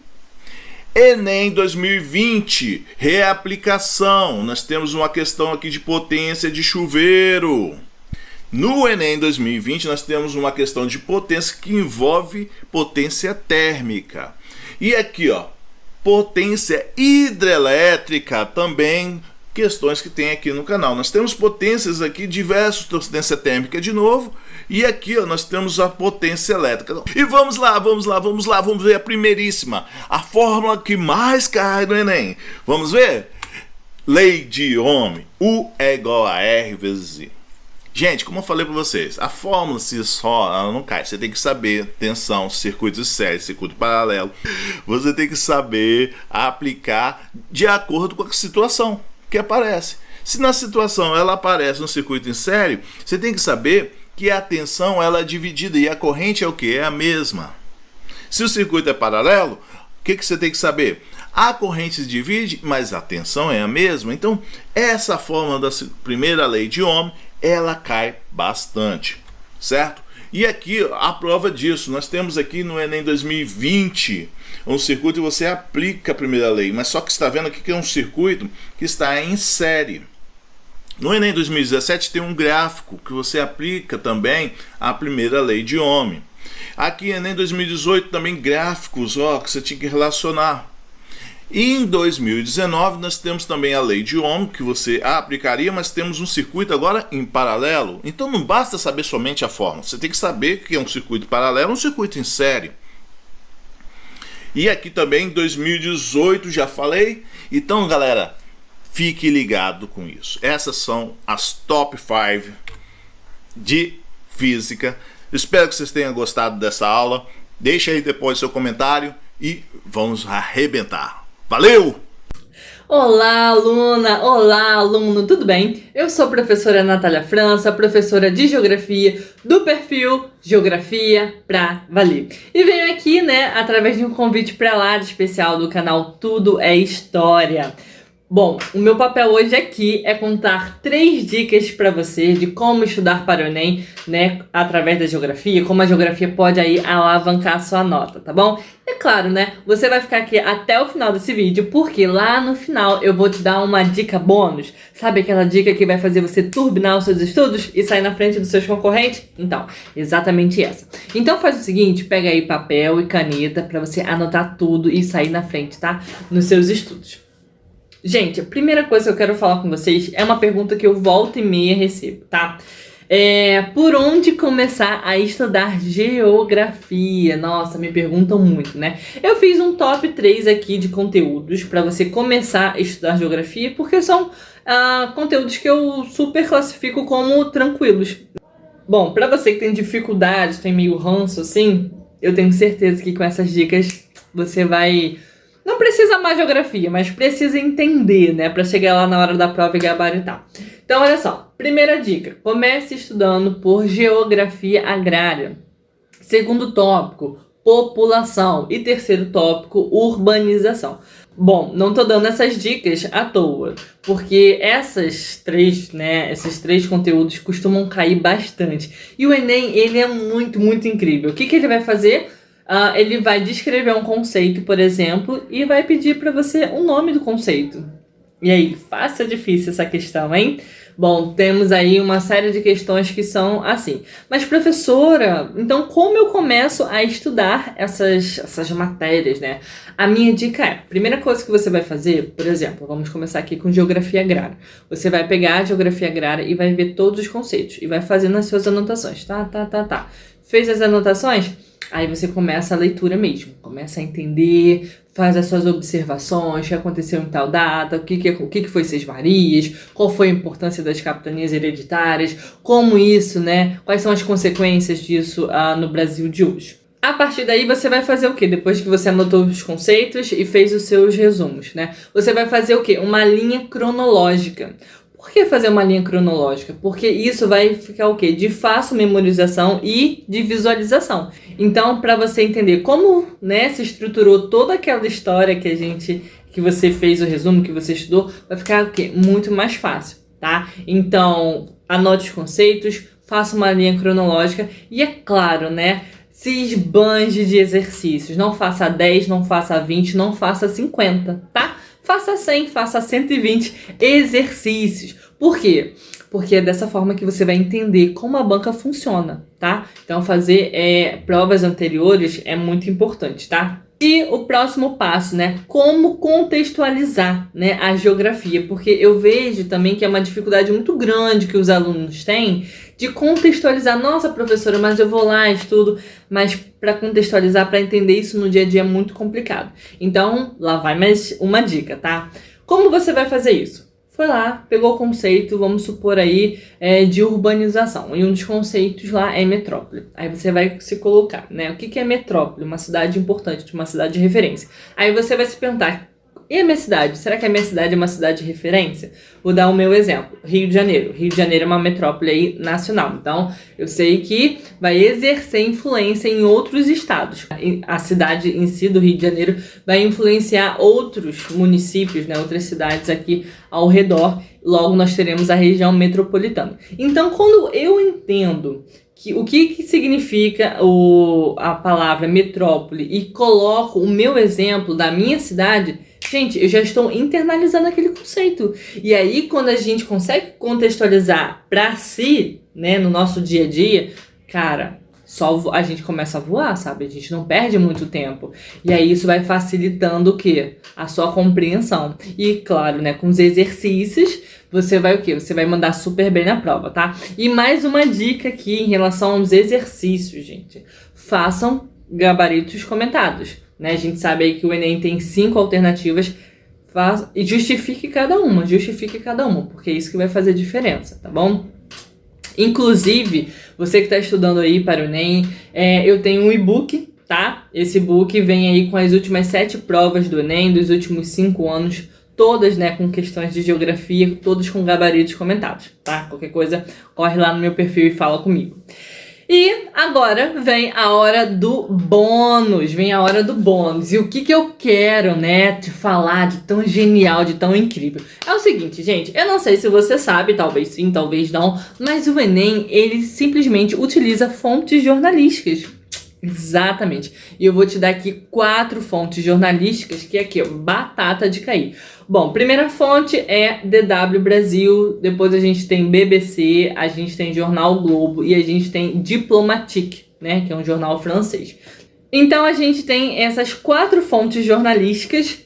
Enem 2020, reaplicação, nós temos uma questão aqui de potência de chuveiro. No Enem 2020 nós temos uma questão de potência que envolve potência térmica. E aqui, ó, potência hidrelétrica também, questões que tem aqui no canal. Nós temos potências aqui, diversas, potência térmica de novo, e aqui ó, nós temos a potência elétrica. E vamos lá, vamos ver a primeiríssima, a fórmula que mais cai no Enem. Vamos ver? Lei de Ohm, U é igual a R vezes I. Gente, como eu falei para vocês, a fórmula se só ela não cai. Você tem que saber tensão, circuito de série, circuito paralelo. Você tem que saber aplicar de acordo com a situação que aparece. Se na situação ela aparece no circuito em série, você tem que saber que a tensão ela é dividida e a corrente é o que? É a mesma. Se o circuito é paralelo, o que você tem que saber? A corrente se divide, mas a tensão é a mesma. Então, essa fórmula da primeira lei de Ohm, ela cai bastante, certo? E aqui a prova disso, nós temos aqui no Enem 2020 um circuito e você aplica a primeira lei, mas só que você está vendo aqui que é um circuito que está em série. No Enem 2017 tem um gráfico que você aplica também a primeira lei de Ohm. Aqui Enem 2018 também gráficos, ó, que você tinha que relacionar. E em 2019 nós temos também a lei de Ohm, que você aplicaria, mas temos um circuito agora em paralelo. Então não basta saber somente a fórmula, você tem que saber que é um circuito paralelo, um circuito em série. E aqui também em 2018 já falei. Então galera, fique ligado com isso. Essas são as top 5 de física. Espero que vocês tenham gostado dessa aula. Deixa aí depois seu comentário e vamos arrebentar. Valeu! Olá, aluna! Olá, aluno! Tudo bem? Eu sou a professora Natália França, professora de Geografia do perfil Geografia pra Valer. E venho aqui, né, através de um convite para lá especial do canal Tudo é História. Bom, o meu papel hoje aqui é contar 3 dicas para você de como estudar para o Enem, né, através da geografia, como a geografia pode aí alavancar a sua nota, tá bom? É claro, né, você vai ficar aqui até o final desse vídeo, porque lá no final eu vou te dar uma dica bônus. Sabe aquela dica que vai fazer você turbinar os seus estudos e sair na frente dos seus concorrentes? Então, exatamente essa. Então faz o seguinte, pega aí papel e caneta para você anotar tudo e sair na frente, tá? Nos seus estudos. Gente, a primeira coisa que eu quero falar com vocês é uma pergunta que eu volta e meia recebo, tá? Por onde começar a estudar geografia? Nossa, me perguntam muito, né? Eu fiz um top 3 aqui de conteúdos para você começar a estudar geografia, porque são conteúdos que eu super classifico como tranquilos. Bom, para você que tem dificuldade, tem meio ranço assim, eu tenho certeza que com essas dicas você vai... Não precisa mais geografia, mas precisa entender, né? Para chegar lá na hora da prova e gabaritar. Então, olha só. Primeira dica. Comece estudando por geografia agrária. Segundo tópico, população. E terceiro tópico, urbanização. Bom, não tô dando essas dicas à toa, porque esses três conteúdos costumam cair bastante. E o Enem, ele é muito, muito incrível. O que ele vai fazer? Ele vai descrever um conceito, por exemplo, e vai pedir para você o nome do conceito. E aí, fácil ou difícil essa questão, hein? Bom, temos aí uma série de questões que são assim. Mas, professora, então como eu começo a estudar essas matérias, né? A minha dica é, primeira coisa que você vai fazer, por exemplo, vamos começar aqui com geografia agrária. Você vai pegar a geografia agrária e vai ver todos os conceitos e vai fazendo as suas anotações, tá. Fez as anotações? Aí você começa a leitura mesmo, começa a entender, faz as suas observações, o que aconteceu em tal data, o que foi Seis Marias, qual foi a importância das capitanias hereditárias, como isso, né? Quais são as consequências disso no Brasil de hoje. A partir daí você vai fazer o quê? Depois que você anotou os conceitos e fez os seus resumos, né? Você vai fazer o quê? Uma linha cronológica. Por que fazer uma linha cronológica? Porque isso vai ficar o quê? De fácil memorização e de visualização. Então, para você entender como, né, se estruturou toda aquela história que você fez o resumo, que você estudou, vai ficar o quê? Muito mais fácil, tá? Então, anote os conceitos, faça uma linha cronológica e, é claro, né, se esbanje de exercícios. Não faça 10, não faça 20, não faça 50, tá? Faça 100, faça 120 exercícios. Por quê? Porque é dessa forma que você vai entender como a banca funciona, tá? Então, fazer provas anteriores é muito importante, tá? E o próximo passo, né? Como contextualizar, né, a geografia. Porque eu vejo também que é uma dificuldade muito grande que os alunos têm de contextualizar. Nossa, professora, mas eu vou lá, estudo. Mas para contextualizar, para entender isso no dia a dia é muito complicado. Então, lá vai mais uma dica, tá? Como você vai fazer isso? Foi lá, pegou o conceito, vamos supor aí, de urbanização. E um dos conceitos lá é metrópole. Aí você vai se colocar, né? O que é metrópole? Uma cidade importante, uma cidade de referência. Aí você vai se perguntar, e a minha cidade? Será que a minha cidade é uma cidade de referência? Vou dar o meu exemplo. Rio de Janeiro. Rio de Janeiro é uma metrópole aí nacional. Então, eu sei que vai exercer influência em outros estados. A cidade em si do Rio de Janeiro vai influenciar outros municípios, né, outras cidades aqui ao redor. Logo, nós teremos a região metropolitana. Então, quando eu entendo o que significa a palavra metrópole e coloco o meu exemplo da minha cidade, gente, eu já estou internalizando aquele conceito. E aí, quando a gente consegue contextualizar para si, né, no nosso dia a dia, cara, a gente começa a voar, sabe? A gente não perde muito tempo. E aí isso vai facilitando o quê? A sua compreensão. E claro, né, com os exercícios, você vai o quê? Você vai mandar super bem na prova, tá? E mais uma dica aqui em relação aos exercícios, gente. Façam gabaritos comentados, né? A gente sabe aí que o Enem tem 5 alternativas. E justifique cada uma, porque é isso que vai fazer diferença, tá bom? Inclusive, você que está estudando aí para o Enem, eu tenho um e-book, tá? Esse e-book vem aí com as últimas 7 provas do Enem, dos últimos 5 anos, todas, né, com questões de geografia, todas com gabaritos comentados, tá? Qualquer coisa, corre lá no meu perfil e fala comigo. E agora vem a hora do bônus, E o que eu quero, né, te falar de tão genial, de tão incrível. É o seguinte, gente, eu não sei se você sabe, talvez sim, talvez não, mas o Enem, ele simplesmente utiliza fontes jornalísticas. Exatamente. E eu vou te dar aqui 4 fontes jornalísticas, que é aqui, ó, batata de cair. Bom, primeira fonte é DW Brasil, depois a gente tem BBC, a gente tem Jornal Globo e a gente tem Diplomatique, né, que é um jornal francês. Então a gente tem essas 4 fontes jornalísticas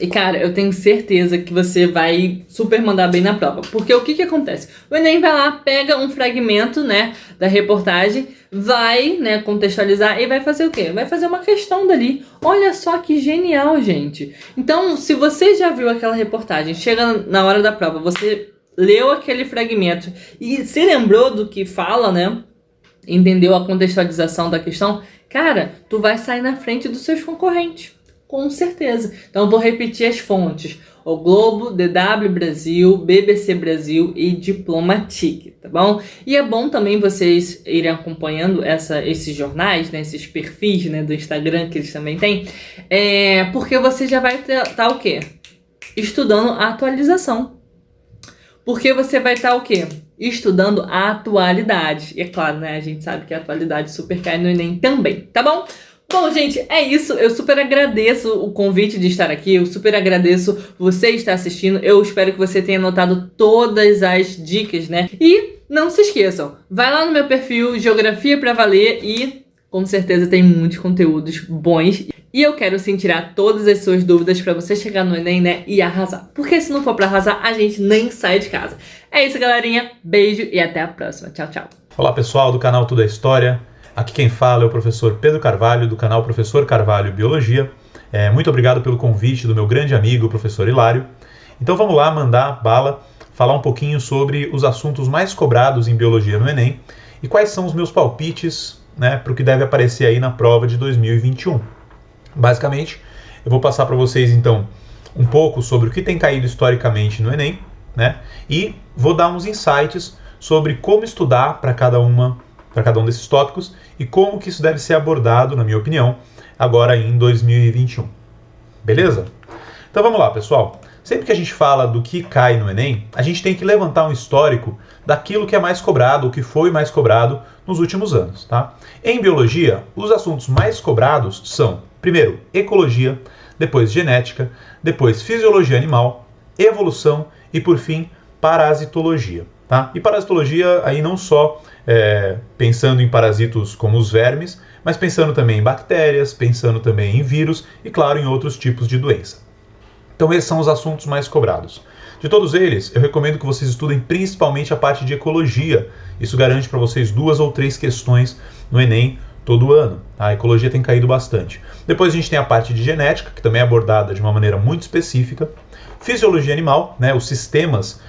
e, cara, eu tenho certeza que você vai super mandar bem na prova. Porque o que acontece? O Enem vai lá, pega um fragmento, né, da reportagem, vai, né, contextualizar e vai fazer o quê? Vai fazer uma questão dali. Olha só que genial, gente. Então, se você já viu aquela reportagem, chega na hora da prova, você leu aquele fragmento e se lembrou do que fala, né, entendeu a contextualização da questão, cara, tu vai sair na frente dos seus concorrentes. Com certeza. Então eu vou repetir as fontes. O Globo, DW Brasil, BBC Brasil e Diplomatique, tá bom? E é bom também vocês irem acompanhando esses jornais, né, esses perfis, né, do Instagram que eles também têm, porque você já vai estar o quê? Estudando a atualização. Porque você vai estar o quê? Estudando a atualidade. E é claro, né, a gente sabe que a atualidade super cai no Enem também, tá bom? Bom, gente, é isso. Eu super agradeço o convite de estar aqui. Eu super agradeço você estar assistindo. Eu espero que você tenha anotado todas as dicas, né? E não se esqueçam, vai lá no meu perfil Geografia pra Valer e com certeza tem muitos conteúdos bons. E eu quero sim tirar todas as suas dúvidas pra você chegar no Enem, né, e arrasar. Porque se não for pra arrasar, a gente nem sai de casa. É isso, galerinha. Beijo e até a próxima. Tchau, tchau. Olá, pessoal do canal Tudo é História. Aqui quem fala é o professor Pedro Carvalho, do canal Professor Carvalho Biologia. Muito obrigado pelo convite do meu grande amigo, o professor Hilário. Então vamos lá, mandar bala, falar um pouquinho sobre os assuntos mais cobrados em Biologia no Enem e quais são os meus palpites, né, para o que deve aparecer aí na prova de 2021. Basicamente, eu vou passar para vocês então um pouco sobre o que tem caído historicamente no Enem, né, e vou dar uns insights sobre como estudar para cada um desses tópicos e como que isso deve ser abordado, na minha opinião, agora em 2021. Beleza? Então vamos lá, pessoal. Sempre que a gente fala do que cai no Enem, a gente tem que levantar um histórico daquilo que é mais cobrado, o que foi mais cobrado nos últimos anos, tá? Em biologia, os assuntos mais cobrados são, primeiro, ecologia, depois genética, depois fisiologia animal, evolução e, por fim, parasitologia. Tá? E parasitologia aí não só pensando em parasitos como os vermes, mas pensando também em bactérias, pensando também em vírus e, claro, em outros tipos de doença. Então esses são os assuntos mais cobrados. De todos eles, eu recomendo que vocês estudem principalmente a parte de ecologia. Isso garante para vocês 2 ou 3 questões no Enem todo ano. A ecologia tem caído bastante. Depois a gente tem a parte de genética, que também é abordada de uma maneira muito específica. Fisiologia animal, né, os sistemas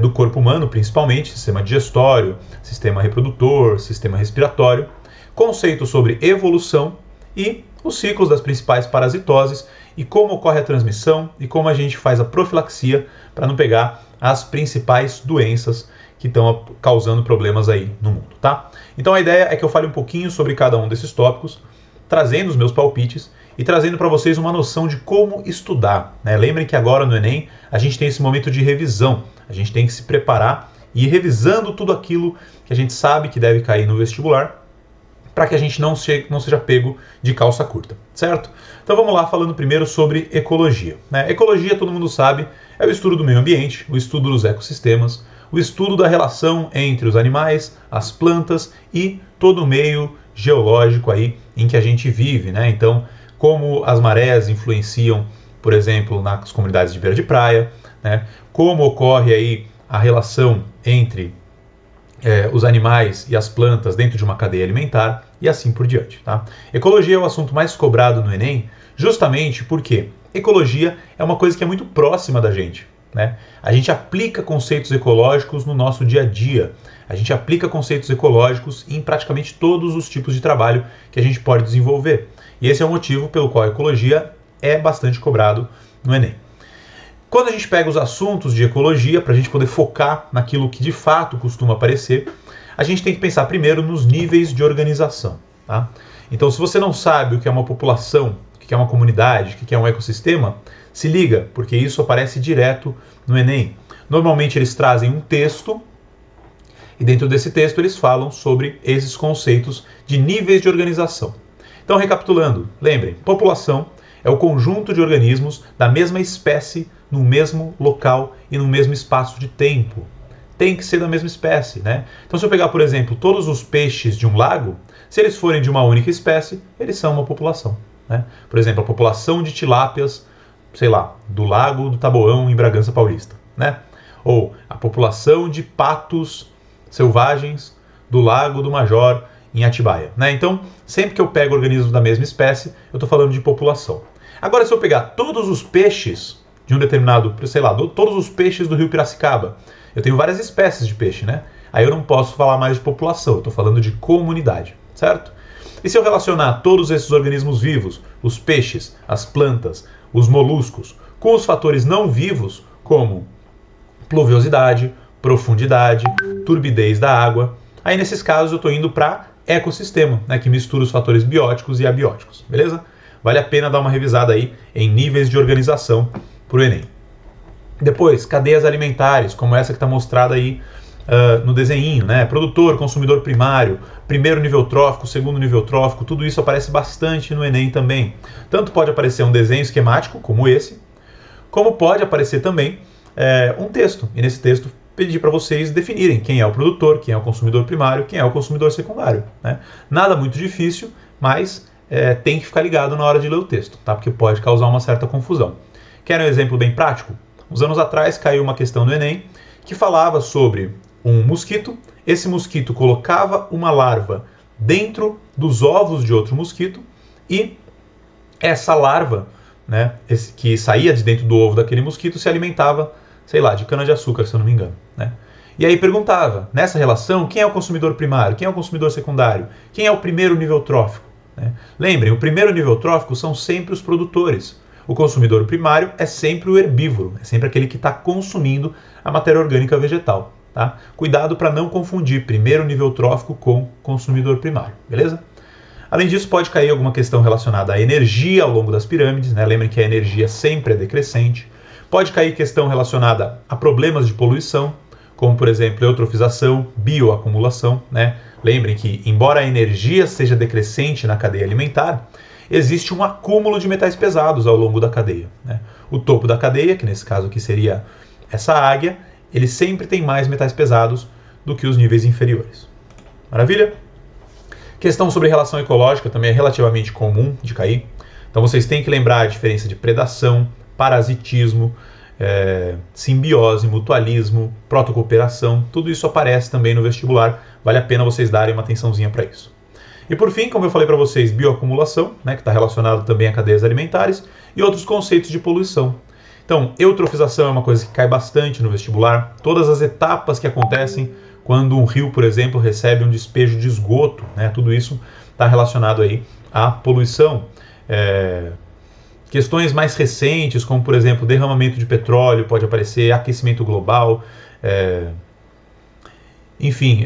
do corpo humano, principalmente, sistema digestório, sistema reprodutor, sistema respiratório, conceito sobre evolução e os ciclos das principais parasitoses e como ocorre a transmissão e como a gente faz a profilaxia para não pegar as principais doenças que estão causando problemas aí no mundo, tá? Então a ideia é que eu fale um pouquinho sobre cada um desses tópicos, trazendo os meus palpites e trazendo para vocês uma noção de como estudar, né? Lembrem que agora no Enem a gente tem esse momento de revisão, a gente tem que se preparar e ir revisando tudo aquilo que a gente sabe que deve cair no vestibular para que a gente não seja pego de calça curta, certo? Então vamos lá, falando primeiro sobre ecologia, né? Ecologia, todo mundo sabe, é o estudo do meio ambiente, o estudo dos ecossistemas, o estudo da relação entre os animais, as plantas e todo o meio geológico aí em que a gente vive, né? Então, como as marés influenciam, por exemplo, nas comunidades de beira de praia, né? Como ocorre aí a relação entre os animais e as plantas dentro de uma cadeia alimentar e assim por diante, tá? Ecologia é o assunto mais cobrado no Enem, justamente porque ecologia é uma coisa que é muito próxima da gente, né? A gente aplica conceitos ecológicos no nosso dia a dia, a gente aplica conceitos ecológicos em praticamente todos os tipos de trabalho que a gente pode desenvolver. E esse é o motivo pelo qual a ecologia é bastante cobrado no Enem. Quando a gente pega os assuntos de ecologia, para a gente poder focar naquilo que de fato costuma aparecer, a gente tem que pensar primeiro nos níveis de organização, tá? Então, se você não sabe o que é uma população, o que é uma comunidade, o que é um ecossistema, se liga, porque isso aparece direto no Enem. Normalmente eles trazem um texto e dentro desse texto eles falam sobre esses conceitos de níveis de organização. Então, recapitulando, lembrem, população é o conjunto de organismos da mesma espécie no mesmo local e no mesmo espaço de tempo. Tem que ser da mesma espécie, né? Então, se eu pegar, por exemplo, todos os peixes de um lago, se eles forem de uma única espécie, eles são uma população, né? Por exemplo, a população de tilápias, sei lá, do Lago do Taboão em Bragança Paulista, né? Ou a população de patos selvagens do Lago do Major em Atibaia, né? Então, sempre que eu pego organismos da mesma espécie, eu estou falando de população. Agora, se eu pegar todos os peixes de um determinado, sei lá, todos os peixes do rio Piracicaba, eu tenho várias espécies de peixe, né? Aí eu não posso falar mais de população, eu estou falando de comunidade, certo? E se eu relacionar todos esses organismos vivos, os peixes, as plantas, os moluscos, com os fatores não vivos, como pluviosidade, profundidade, turbidez da água, aí nesses casos eu estou indo para ecossistema, né, que mistura os fatores bióticos e abióticos, beleza? Vale a pena dar uma revisada aí em níveis de organização para o Enem. Depois, cadeias alimentares, como essa que está mostrada aí no desenho, né? Produtor, consumidor primário, primeiro nível trófico, segundo nível trófico, tudo isso aparece bastante no Enem também. Tanto pode aparecer um desenho esquemático, como esse, como pode aparecer também um texto. E nesse texto, pedir para vocês definirem quem é o produtor, quem é o consumidor primário, quem é o consumidor secundário, né? Nada muito difícil, mas tem que ficar ligado na hora de ler o texto, tá? Porque pode causar uma certa confusão. Querem um exemplo bem prático? Uns anos atrás caiu uma questão no Enem que falava sobre um mosquito. Esse mosquito colocava uma larva dentro dos ovos de outro mosquito e essa larva, né, que saía de dentro do ovo daquele mosquito, se alimentava, sei lá, de cana-de-açúcar, se eu não me engano, né? E aí perguntava, nessa relação, quem é o consumidor primário, quem é o consumidor secundário, quem é o primeiro nível trófico, né? Lembrem, o primeiro nível trófico são sempre os produtores. O consumidor primário é sempre o herbívoro, é sempre aquele que está consumindo a matéria orgânica vegetal, tá? Cuidado para não confundir primeiro nível trófico com consumidor primário, beleza? Além disso, pode cair alguma questão relacionada à energia ao longo das pirâmides, né? Lembrem que a energia sempre é decrescente. Pode cair questão relacionada a problemas de poluição, como por exemplo eutrofização, bioacumulação, né? Lembrem que, embora a energia seja decrescente na cadeia alimentar, existe um acúmulo de metais pesados ao longo da cadeia, né? O topo da cadeia, que nesse caso aqui seria essa águia, ele sempre tem mais metais pesados do que os níveis inferiores. Maravilha? Questão sobre relação ecológica também é relativamente comum de cair. Então vocês têm que lembrar a diferença de predação, parasitismo, simbiose, mutualismo, protocooperação. Tudo isso aparece também no vestibular. Vale a pena vocês darem uma atençãozinha para isso. E por fim, como eu falei para vocês, bioacumulação, né, que está relacionado também a cadeias alimentares, e outros conceitos de poluição. Então, eutrofização é uma coisa que cai bastante no vestibular. Todas as etapas que acontecem quando um rio, por exemplo, recebe um despejo de esgoto, né, tudo isso está relacionado aí à poluição. Questões mais recentes, como por exemplo, derramamento de petróleo, pode aparecer, aquecimento global, enfim,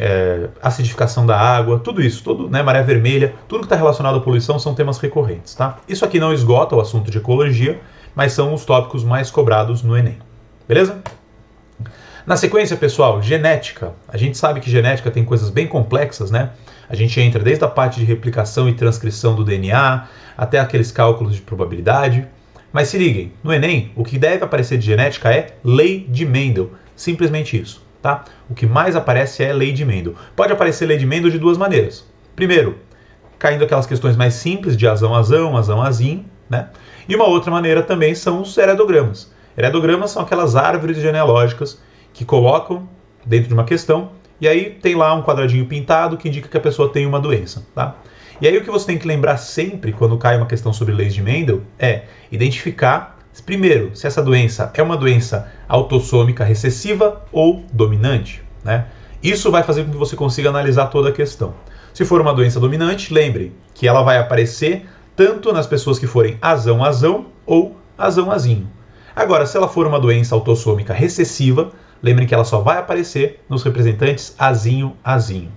acidificação da água, tudo isso, né, maré vermelha, tudo que está relacionado à poluição são temas recorrentes, tá? Isso aqui não esgota o assunto de ecologia, mas são os tópicos mais cobrados no Enem, beleza? Na sequência, pessoal, genética. A gente sabe que genética tem coisas bem complexas, né? A gente entra desde a parte de replicação e transcrição do DNA, até aqueles cálculos de probabilidade. Mas se liguem, no Enem, o que deve aparecer de genética é lei de Mendel, simplesmente isso. tá? O que mais aparece é lei de Mendel. Pode aparecer lei de Mendel de duas maneiras. Primeiro, caindo aquelas questões mais simples de azão, azão, azão, azinho, né? E uma outra maneira também são os heredogramas. Heredogramas são aquelas árvores genealógicas que colocam dentro de uma questão e aí tem lá um quadradinho pintado que indica que a pessoa tem uma doença, tá? E aí o que você tem que lembrar sempre quando cai uma questão sobre leis de Mendel é identificar, primeiro, se essa doença é uma doença autossômica recessiva ou dominante, né? Isso vai fazer com que você consiga analisar toda a questão. Se for uma doença dominante, lembre que ela vai aparecer tanto nas pessoas que forem azão, azão ou azão, azinho. Agora, se ela for uma doença autossômica recessiva, lembrem que ela só vai aparecer nos representantes azinho, azinho.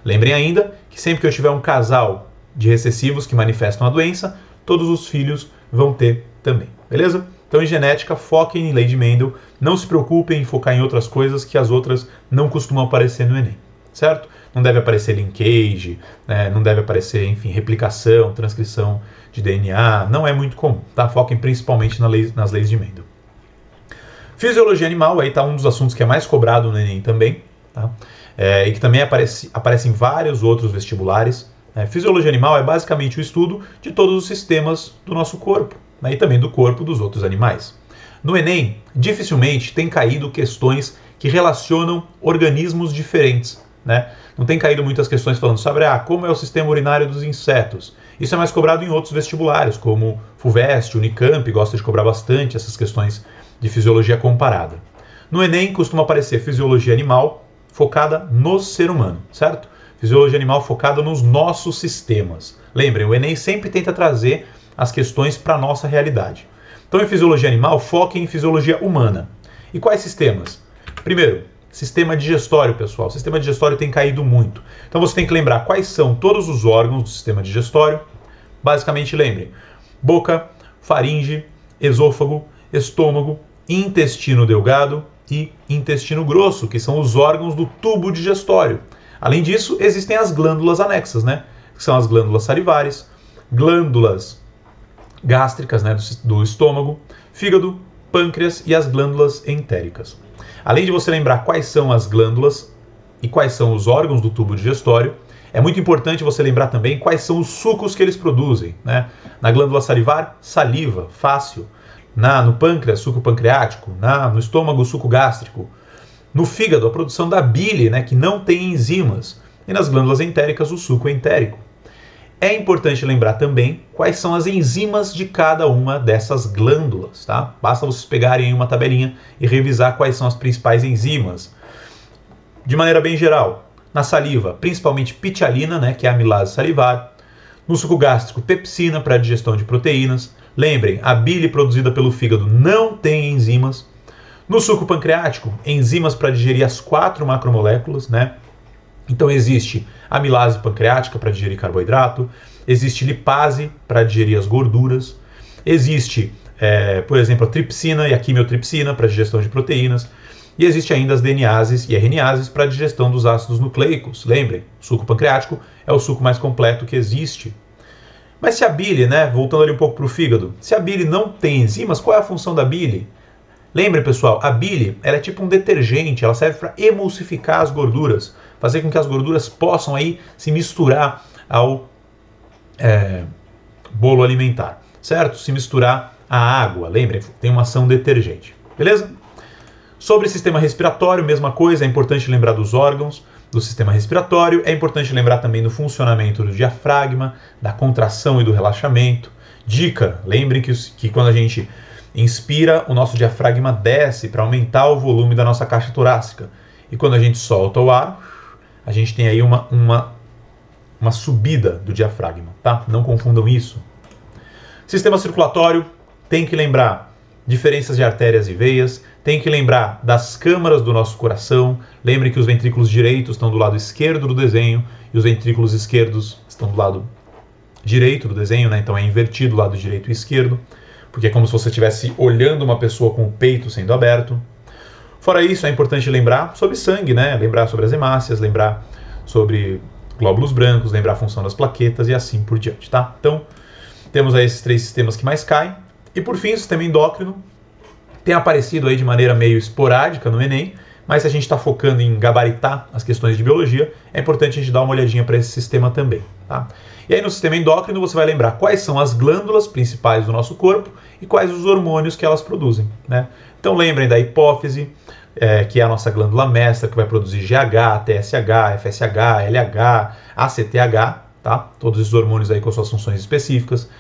Lembrem ainda que sempre que eu tiver um casal de recessivos que manifestam a doença, todos os filhos vão ter também, beleza? Então, em genética, foquem em lei de Mendel, não se preocupem em focar em outras coisas que as outras não costumam aparecer no Enem, certo? Não deve aparecer linkage, né? Não deve aparecer, enfim, replicação, transcrição de DNA, não é muito comum, tá? Foquem principalmente nas leis de Mendel. Fisiologia animal, aí está um dos assuntos que é mais cobrado no Enem também, tá? E que também aparece em vários outros vestibulares. Fisiologia animal é basicamente o estudo de todos os sistemas do nosso corpo, né? E também do corpo dos outros animais. No Enem, dificilmente tem caído questões que relacionam organismos diferentes, né? Não tem caído muitas questões falando sobre como é o sistema urinário dos insetos. Isso é mais cobrado em outros vestibulares, como FUVEST, Unicamp, gosta de cobrar bastante essas questões de fisiologia comparada. No Enem costuma aparecer fisiologia animal focada no ser humano, certo? Fisiologia animal focada nos nossos sistemas. Lembrem, o Enem sempre tenta trazer as questões para a nossa realidade. Então, em fisiologia animal, foquem em fisiologia humana. E quais sistemas? Primeiro, sistema digestório, pessoal. O sistema digestório tem caído muito. Então, você tem que lembrar quais são todos os órgãos do sistema digestório. Basicamente, lembrem: boca, faringe, esôfago, estômago, intestino delgado e intestino grosso, que são os órgãos do tubo digestório. Além disso, existem as glândulas anexas, né? Que são as glândulas salivares, glândulas gástricas, né, do estômago, fígado, pâncreas e as glândulas entéricas. Além de você lembrar quais são as glândulas e quais são os órgãos do tubo digestório, é muito importante você lembrar também quais são os sucos que eles produzem, né? Na glândula salivar, saliva, fácil. No pâncreas, suco pancreático. No estômago, suco gástrico. No fígado, a produção da bile, né, que não tem enzimas. E nas glândulas entéricas, o suco entérico. É importante lembrar também quais são as enzimas de cada uma dessas glândulas, tá? Basta vocês pegarem uma tabelinha e revisar quais são as principais enzimas. De maneira bem geral, na saliva, principalmente pitialina, né, que é a amilase salivar. No suco gástrico, pepsina para a digestão de proteínas. Lembrem, a bile produzida pelo fígado não tem enzimas. No suco pancreático, enzimas para digerir as 4 macromoléculas, né? Então existe amilase pancreática para digerir carboidrato, existe lipase para digerir as gorduras, existe, por exemplo, a tripsina e a quimiotripsina para digestão de proteínas, e existe ainda as DNases e RNases para digestão dos ácidos nucleicos. Lembrem, o suco pancreático é o suco mais completo que existe. Mas se a bile, né, voltando ali um pouco para o fígado, se a bile não tem enzimas, qual é a função da bile? Lembrem, pessoal, a bile ela é tipo um detergente, ela serve para emulsificar as gorduras, fazer com que as gorduras possam aí se misturar ao bolo alimentar, certo? Se misturar à água, lembrem, tem uma ação detergente, beleza? Sobre sistema respiratório, mesma coisa, é importante lembrar dos órgãos do sistema respiratório, é importante lembrar também do funcionamento do diafragma, da contração e do relaxamento. Dica, lembrem que quando a gente inspira, o nosso diafragma desce para aumentar o volume da nossa caixa torácica. E quando a gente solta o ar, a gente tem aí uma subida do diafragma, tá? Não confundam isso. Sistema circulatório, tem que lembrar diferenças de artérias e veias, tem que lembrar das câmaras do nosso coração. Lembre que os ventrículos direitos estão do lado esquerdo do desenho e os ventrículos esquerdos estão do lado direito do desenho, né? Então é invertido o lado direito e esquerdo, porque é como se você estivesse olhando uma pessoa com o peito sendo aberto. Fora isso, é importante lembrar sobre sangue, né? Lembrar sobre as hemácias, lembrar sobre glóbulos brancos, lembrar a função das plaquetas e assim por diante, tá? Então, temos aí esses 3 sistemas que mais caem. E por fim, o sistema endócrino tem aparecido aí de maneira meio esporádica no Enem, mas se a gente está focando em gabaritar as questões de biologia, é importante a gente dar uma olhadinha para esse sistema também. Tá? E aí no sistema endócrino você vai lembrar quais são as glândulas principais do nosso corpo e quais os hormônios que elas produzem. Né? Então lembrem da hipófise, que é a nossa glândula mestra, que vai produzir GH, TSH, FSH, LH, ACTH, tá? Todos esses hormônios aí com suas funções específicas.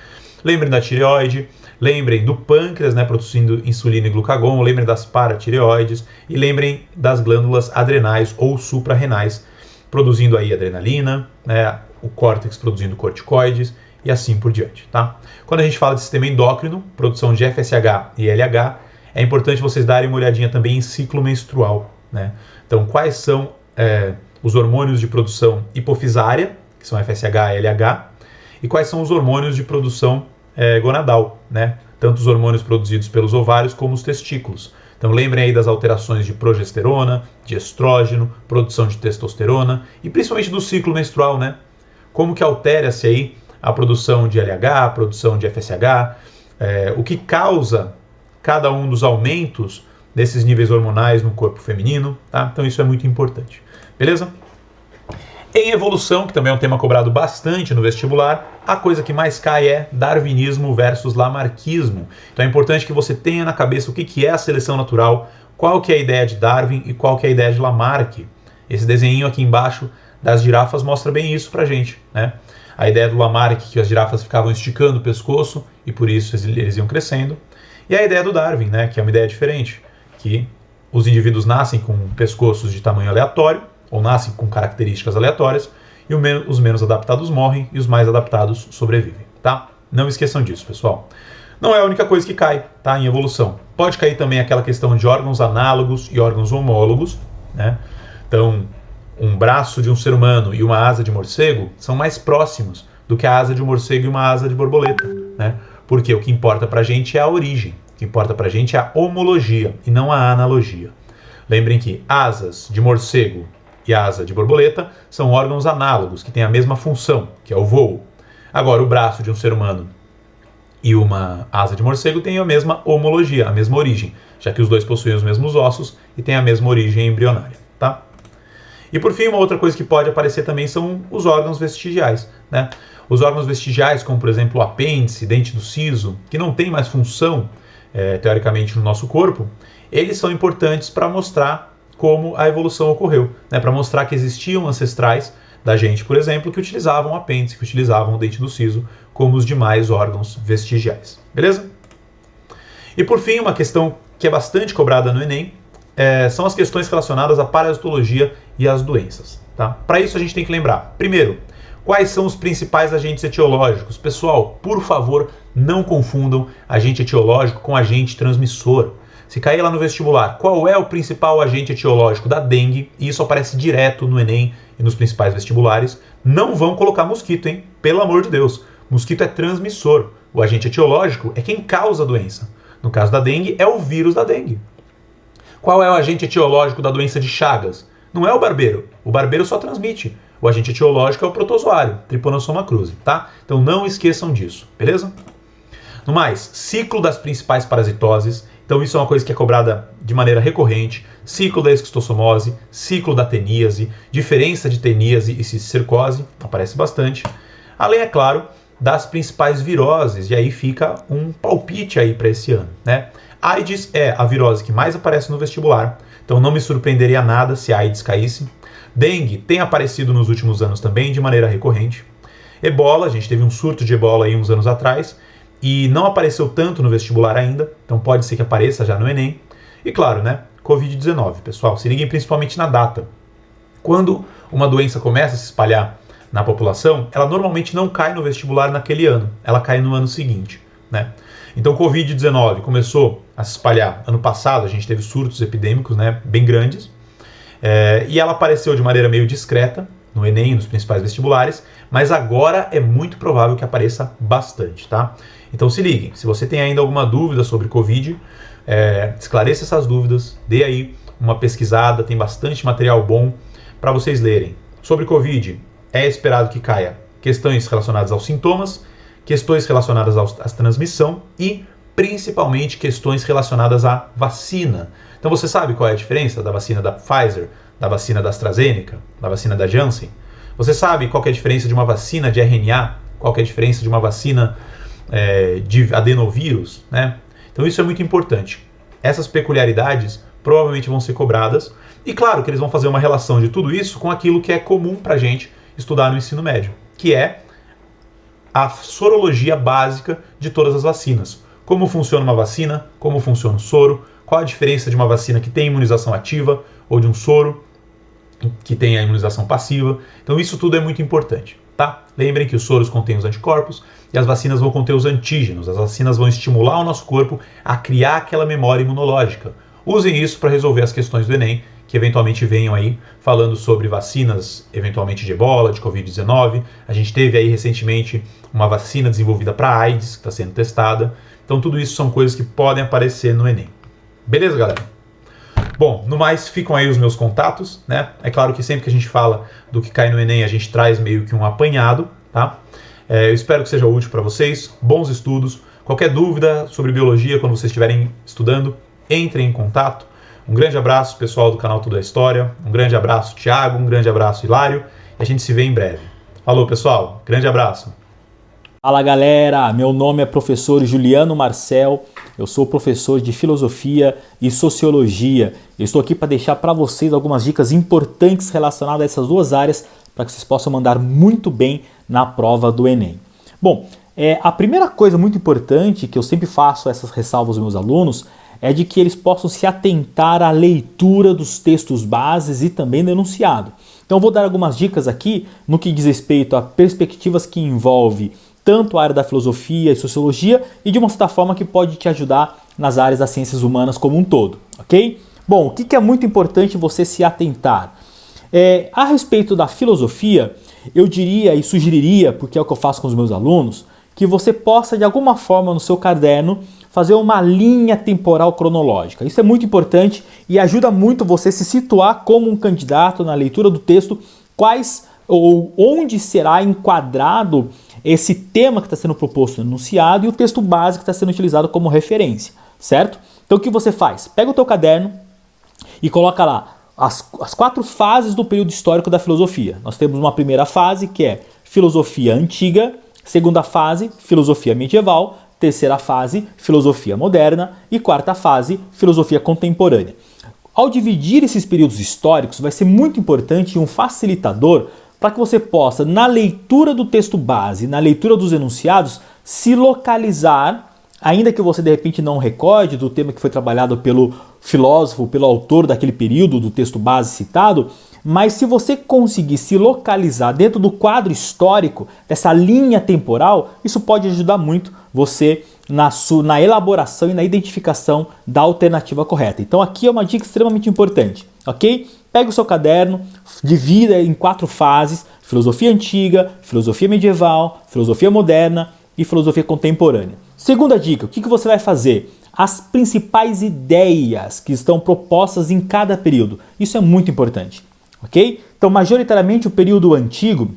Lembrem da tireoide, lembrem do pâncreas, né, produzindo insulina e glucagon, lembrem das paratireoides e lembrem das glândulas adrenais ou suprarrenais, produzindo aí adrenalina, né, o córtex produzindo corticoides e assim por diante, tá? Quando a gente fala de sistema endócrino, produção de FSH e LH, é importante vocês darem uma olhadinha também em ciclo menstrual, né? Então, quais são os hormônios de produção hipofisária, que são FSH e LH, e quais são os hormônios de produção gonadal, né? Tanto os hormônios produzidos pelos ovários como os testículos. Então lembrem aí das alterações de progesterona, de estrógeno, produção de testosterona e principalmente do ciclo menstrual, né? Como que altera-se aí a produção de LH, a produção de FSH, o que causa cada um dos aumentos desses níveis hormonais no corpo feminino, tá? Então isso é muito importante, beleza? Em evolução, que também é um tema cobrado bastante no vestibular, a coisa que mais cai é darwinismo versus lamarckismo. Então é importante que você tenha na cabeça o que é a seleção natural, qual que é a ideia de Darwin e qual que é a ideia de Lamarck. Esse desenho aqui embaixo das girafas mostra bem isso pra gente, né? A ideia do Lamarck, que as girafas ficavam esticando o pescoço e por isso eles iam crescendo. E a ideia do Darwin, né, que é uma ideia diferente, que os indivíduos nascem com pescoços de tamanho aleatório, ou nascem com características aleatórias, e os menos adaptados morrem e os mais adaptados sobrevivem, tá? Não esqueçam disso, pessoal. Não é a única coisa que cai, tá, em evolução. Pode cair também aquela questão de órgãos análogos e órgãos homólogos, né? Então, um braço de um ser humano e uma asa de morcego são mais próximos do que a asa de um morcego e uma asa de borboleta, né? Porque o que importa pra gente é a origem, o que importa pra gente é a homologia e não a analogia. Lembrem que asas de morcego e asa de borboleta são órgãos análogos, que têm a mesma função, que é o voo. Agora, o braço de um ser humano e uma asa de morcego têm a mesma homologia, a mesma origem, já que os dois possuem os mesmos ossos e têm a mesma origem embrionária, tá? E por fim, uma outra coisa que pode aparecer também são os órgãos vestigiais, né? Os órgãos vestigiais, como por exemplo o apêndice, dente do siso, que não tem mais função, teoricamente, no nosso corpo, eles são importantes para mostrar como a evolução ocorreu, né? Para mostrar que existiam ancestrais da gente, por exemplo, que utilizavam o apêndice, que utilizavam o dente do siso, como os demais órgãos vestigiais. Beleza? E por fim, uma questão que é bastante cobrada no Enem, são as questões relacionadas à parasitologia e às doenças. Tá? Para isso a gente tem que lembrar, primeiro, quais são os principais agentes etiológicos. Pessoal, por favor, não confundam agente etiológico com agente transmissor. Se cair lá no vestibular, qual é o principal agente etiológico da dengue, e isso aparece direto no Enem e nos principais vestibulares, não vão colocar mosquito, hein? Pelo amor de Deus. Mosquito é transmissor. O agente etiológico é quem causa a doença. No caso da dengue, é o vírus da dengue. Qual é o agente etiológico da doença de Chagas? Não é o barbeiro. O barbeiro só transmite. O agente etiológico é o protozoário, Trypanosoma cruzi, tá? Então não esqueçam disso, beleza? No mais, ciclo das principais parasitoses. Então isso é uma coisa que é cobrada de maneira recorrente. Ciclo da esquistossomose, ciclo da teníase, diferença de teníase e cisticercose, aparece bastante. Além, é claro, das principais viroses, e aí fica um palpite aí para esse ano, né? AIDS é a virose que mais aparece no vestibular, então não me surpreenderia nada se a AIDS caísse. Dengue tem aparecido nos últimos anos também de maneira recorrente. Ebola, a gente teve um surto de ebola aí uns anos atrás, e não apareceu tanto no vestibular ainda, então pode ser que apareça já no Enem. E claro, né, Covid-19, pessoal, se liguem principalmente na data. Quando uma doença começa a se espalhar na população, ela normalmente não cai no vestibular naquele ano, ela cai no ano seguinte, né? Então Covid-19 começou a se espalhar ano passado, a gente teve surtos epidêmicos, né, bem grandes, e ela apareceu de maneira meio discreta no Enem, nos principais vestibulares, mas agora é muito provável que apareça bastante, tá? Então se liguem, se você tem ainda alguma dúvida sobre Covid, esclareça essas dúvidas, dê aí uma pesquisada, tem bastante material bom para vocês lerem. Sobre Covid, é esperado que caia questões relacionadas aos sintomas, questões relacionadas à transmissão e principalmente questões relacionadas à vacina. Então você sabe qual é a diferença da vacina da Pfizer, da vacina da AstraZeneca, da vacina da Janssen? Você sabe qual é a diferença de uma vacina de RNA? Qual é a diferença de uma vacina de adenovírus, né? Então isso é muito importante. Essas peculiaridades provavelmente vão ser cobradas e claro que eles vão fazer uma relação de tudo isso com aquilo que é comum para a gente estudar no ensino médio, que é a sorologia básica de todas as vacinas. Como funciona uma vacina, como funciona o soro, qual a diferença de uma vacina que tem imunização ativa ou de um soro que tem a imunização passiva. Então isso tudo é muito importante, tá? Lembrem que os soros contêm os anticorpos e as vacinas vão conter os antígenos. As vacinas vão estimular o nosso corpo a criar aquela memória imunológica. Usem isso para resolver as questões do Enem, que eventualmente venham aí falando sobre vacinas, eventualmente de ebola, de Covid-19. A gente teve aí recentemente uma vacina desenvolvida para AIDS, que está sendo testada. Então tudo isso são coisas que podem aparecer no Enem. Beleza, galera? Bom, no mais, ficam aí os meus contatos, né? É claro que sempre que a gente fala do que cai no Enem, a gente traz meio que um apanhado, tá? Eu espero que seja útil para vocês, bons estudos. Qualquer dúvida sobre biologia, quando vocês estiverem estudando, entrem em contato. Um grande abraço, pessoal do canal Tudo é História. Um grande abraço, Thiago. Um grande abraço, Hilário. E a gente se vê em breve. Falou, pessoal. Grande abraço. Fala, galera. Meu nome é professor Juliano Marcel. Eu sou professor de Filosofia e Sociologia. Eu estou aqui para deixar para vocês algumas dicas importantes relacionadas a essas duas áreas para que vocês possam mandar muito bem na prova do Enem. Bom, a primeira coisa muito importante que eu sempre faço essas ressalvas aos meus alunos é de que eles possam se atentar à leitura dos textos bases e também do enunciado. Então eu vou dar algumas dicas aqui no que diz respeito a perspectivas que envolvem tanto a área da filosofia e sociologia e de uma certa forma que pode te ajudar nas áreas das ciências humanas como um todo, ok? Bom, o que é muito importante você se atentar? A respeito da filosofia, eu diria e sugeriria, porque é o que eu faço com os meus alunos, que você possa de alguma forma no seu caderno fazer uma linha temporal cronológica. Isso é muito importante e ajuda muito você se situar como um candidato na leitura do texto, quais ou onde será enquadrado esse tema que está sendo proposto no enunciado e o texto básico que está sendo utilizado como referência, certo? Então o que você faz? Pega o teu caderno e coloca lá as 4 fases do período histórico da filosofia. Nós temos uma primeira fase que é filosofia antiga, segunda fase, filosofia medieval, terceira fase, filosofia moderna e quarta fase, filosofia contemporânea. Ao dividir esses períodos históricos, vai ser muito importante e um facilitador para que você possa, na leitura do texto base, na leitura dos enunciados, se localizar, ainda que você de repente não recorde do tema que foi trabalhado pelo filósofo, pelo autor daquele período do texto base citado, mas se você conseguir se localizar dentro do quadro histórico, dessa linha temporal, isso pode ajudar muito você na elaboração e na identificação da alternativa correta. Então aqui é uma dica extremamente importante, ok? Pega o seu caderno, divida em 4 fases: filosofia antiga, filosofia medieval, filosofia moderna e filosofia contemporânea. Segunda dica, o que você vai fazer? As principais ideias que estão propostas em cada período. Isso é muito importante, ok? Então, majoritariamente o período antigo,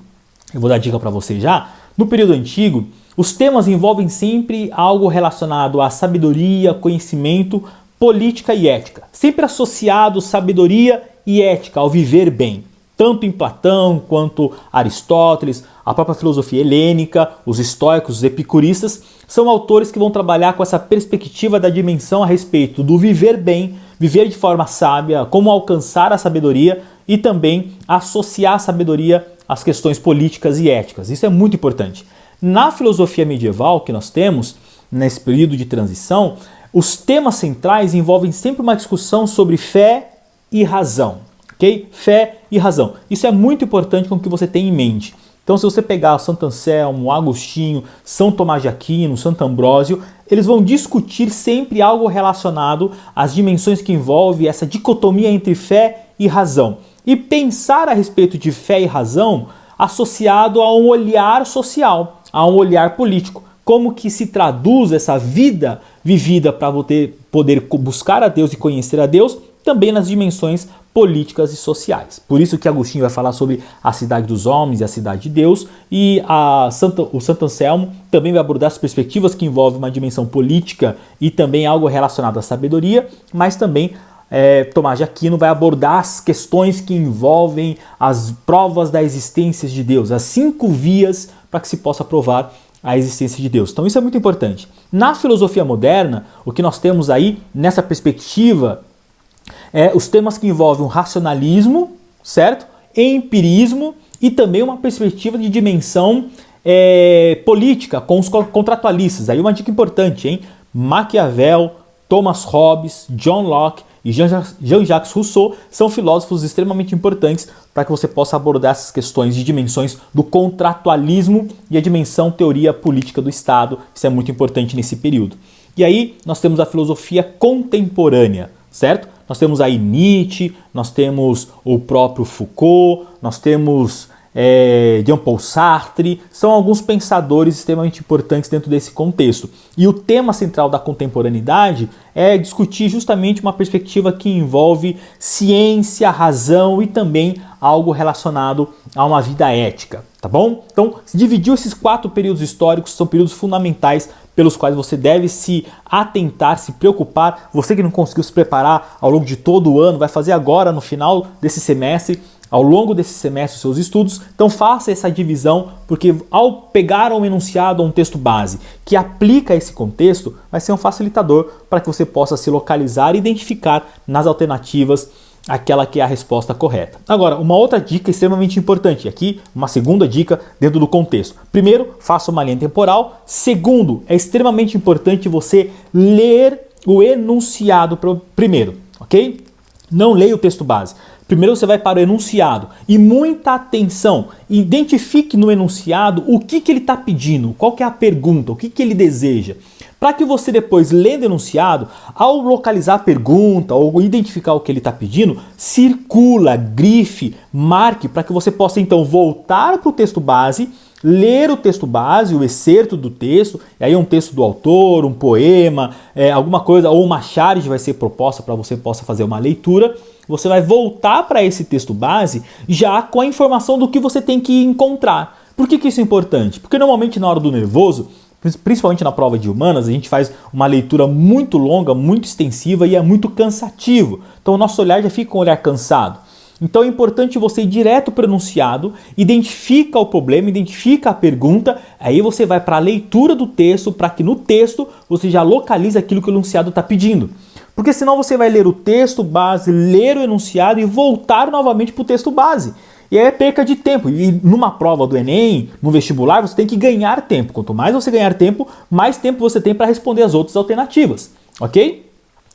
eu vou dar dica para você já, no período antigo, os temas envolvem sempre algo relacionado à sabedoria, conhecimento, política e ética. Sempre associado sabedoria e ética ao viver bem. Tanto em Platão quanto Aristóteles, a própria filosofia helênica, os estoicos, os epicuristas, são autores que vão trabalhar com essa perspectiva da dimensão a respeito do viver bem, viver de forma sábia, como alcançar a sabedoria e também associar a sabedoria às questões políticas e éticas. Isso é muito importante. Na filosofia medieval que nós temos, nesse período de transição, os temas centrais envolvem sempre uma discussão sobre fé e razão, ok? Fé e razão. Isso é muito importante com o que você tem em mente. Então, se você pegar Santo Anselmo, Agostinho, São Tomás de Aquino, Santo Ambrósio, eles vão discutir sempre algo relacionado às dimensões que envolvem essa dicotomia entre fé e razão. E pensar a respeito de fé e razão associado a um olhar social, a um olhar político. Como que se traduz essa vida vivida para poder buscar a Deus e conhecer a Deus também nas dimensões políticas e sociais. Por isso que Agostinho vai falar sobre a cidade dos homens e a cidade de Deus, e o Santo Anselmo também vai abordar as perspectivas que envolvem uma dimensão política e também algo relacionado à sabedoria, mas também Tomás de Aquino vai abordar as questões que envolvem as provas da existência de Deus, as 5 vias para que se possa provar a existência de Deus. Então isso é muito importante. Na filosofia moderna, o que nós temos aí nessa perspectiva os temas que envolvem o racionalismo, certo? Empirismo e também uma perspectiva de dimensão política com os contratualistas. Aí uma dica importante, hein? Maquiavel, Thomas Hobbes, John Locke e Jean-Jacques Rousseau são filósofos extremamente importantes para que você possa abordar essas questões de dimensões do contratualismo e a dimensão teoria política do Estado. Isso é muito importante nesse período. E aí nós temos a filosofia contemporânea, certo? Nós temos aí Nietzsche, nós temos o próprio Foucault, nós temos Jean-Paul Sartre, são alguns pensadores extremamente importantes dentro desse contexto. E o tema central da contemporaneidade é discutir justamente uma perspectiva que envolve ciência, razão e também algo relacionado a uma vida ética, tá bom? Então, se dividiu esses 4 períodos históricos, são períodos fundamentais pelos quais você deve se atentar, se preocupar. Você que não conseguiu se preparar ao longo de todo o ano, vai fazer agora no final desse semestre, ao longo desse semestre, os seus estudos. Então faça essa divisão, porque ao pegar um enunciado ou um texto base que aplica esse contexto, vai ser um facilitador para que você possa se localizar e identificar nas alternativas aquela que é a resposta correta. Agora, uma outra dica extremamente importante, aqui uma segunda dica dentro do contexto. Primeiro, faça uma linha temporal. Segundo, é extremamente importante você ler o enunciado primeiro, ok? Não leia o texto base. Primeiro você vai para o enunciado e muita atenção, identifique no enunciado o que ele está pedindo, qual que é a pergunta, o que ele deseja. Para que você depois, lendo o enunciado, ao localizar a pergunta ou identificar o que ele está pedindo, circula, grife, marque, para que você possa então voltar para o texto base, ler o texto base, o excerto do texto, e aí um texto do autor, um poema, alguma coisa, ou uma charge vai ser proposta para você possa fazer uma leitura. Você vai voltar para esse texto base já com a informação do que você tem que encontrar. Por que isso é importante? Porque normalmente na hora do nervoso, principalmente na prova de humanas, a gente faz uma leitura muito longa, muito extensiva e é muito cansativo. Então o nosso olhar já fica com o olhar cansado. Então é importante você ir direto para o enunciado, identifica o problema, identifica a pergunta, aí você vai para a leitura do texto, para que no texto você já localize aquilo que o enunciado está pedindo. Porque senão você vai ler o texto base, ler o enunciado e voltar novamente para o texto base. E aí é perca de tempo. E numa prova do Enem, no vestibular, você tem que ganhar tempo. Quanto mais você ganhar tempo, mais tempo você tem para responder as outras alternativas. Ok?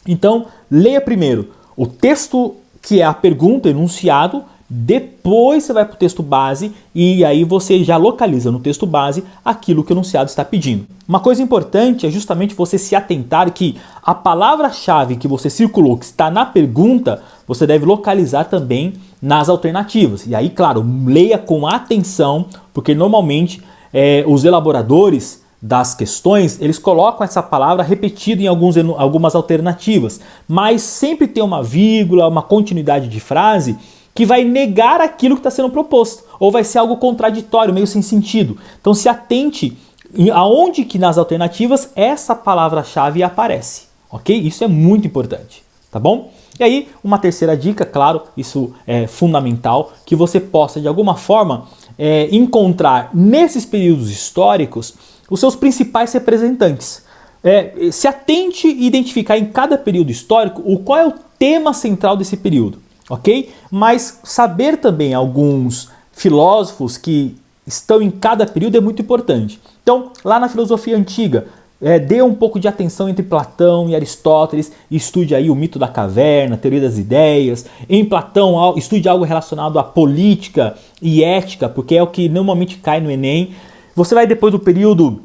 Então, leia primeiro o texto que é a pergunta, enunciado, depois você vai para o texto base e aí você já localiza no texto base aquilo que o enunciado está pedindo. Uma coisa importante é justamente você se atentar que a palavra-chave que você circulou, que está na pergunta, você deve localizar também nas alternativas. E aí, claro, leia com atenção, porque normalmente os elaboradores das questões, eles colocam essa palavra repetida em algumas alternativas, mas sempre tem uma vírgula, uma continuidade de frase que vai negar aquilo que está sendo proposto, ou vai ser algo contraditório, meio sem sentido. Então se atente aonde que nas alternativas essa palavra-chave aparece, ok? Isso é muito importante, tá bom? E aí, uma terceira dica, claro, isso é fundamental, que você possa de alguma forma encontrar nesses períodos históricos os seus principais representantes. Se atente e identificar em cada período histórico qual é o tema central desse período, ok? Mas saber também alguns filósofos que estão em cada período é muito importante. Então, lá na filosofia antiga, dê um pouco de atenção entre Platão e Aristóteles, estude aí o mito da caverna, a teoria das ideias. Em Platão, estude algo relacionado à política e ética, porque é o que normalmente cai no Enem. Você vai depois do período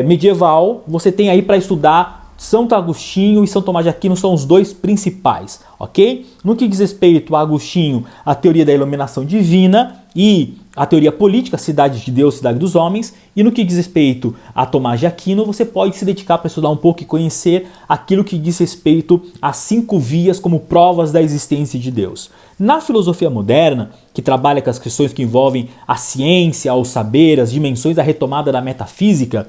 medieval, você tem aí para estudar Santo Agostinho e São Tomás de Aquino são os dois principais, ok? No que diz respeito a Agostinho, a teoria da iluminação divina e a teoria política, cidade de Deus, cidade dos homens, e no que diz respeito a Tomás de Aquino, você pode se dedicar para estudar um pouco e conhecer aquilo que diz respeito às 5 vias como provas da existência de Deus. Na filosofia moderna, que trabalha com as questões que envolvem a ciência, o saber, as dimensões da retomada da metafísica,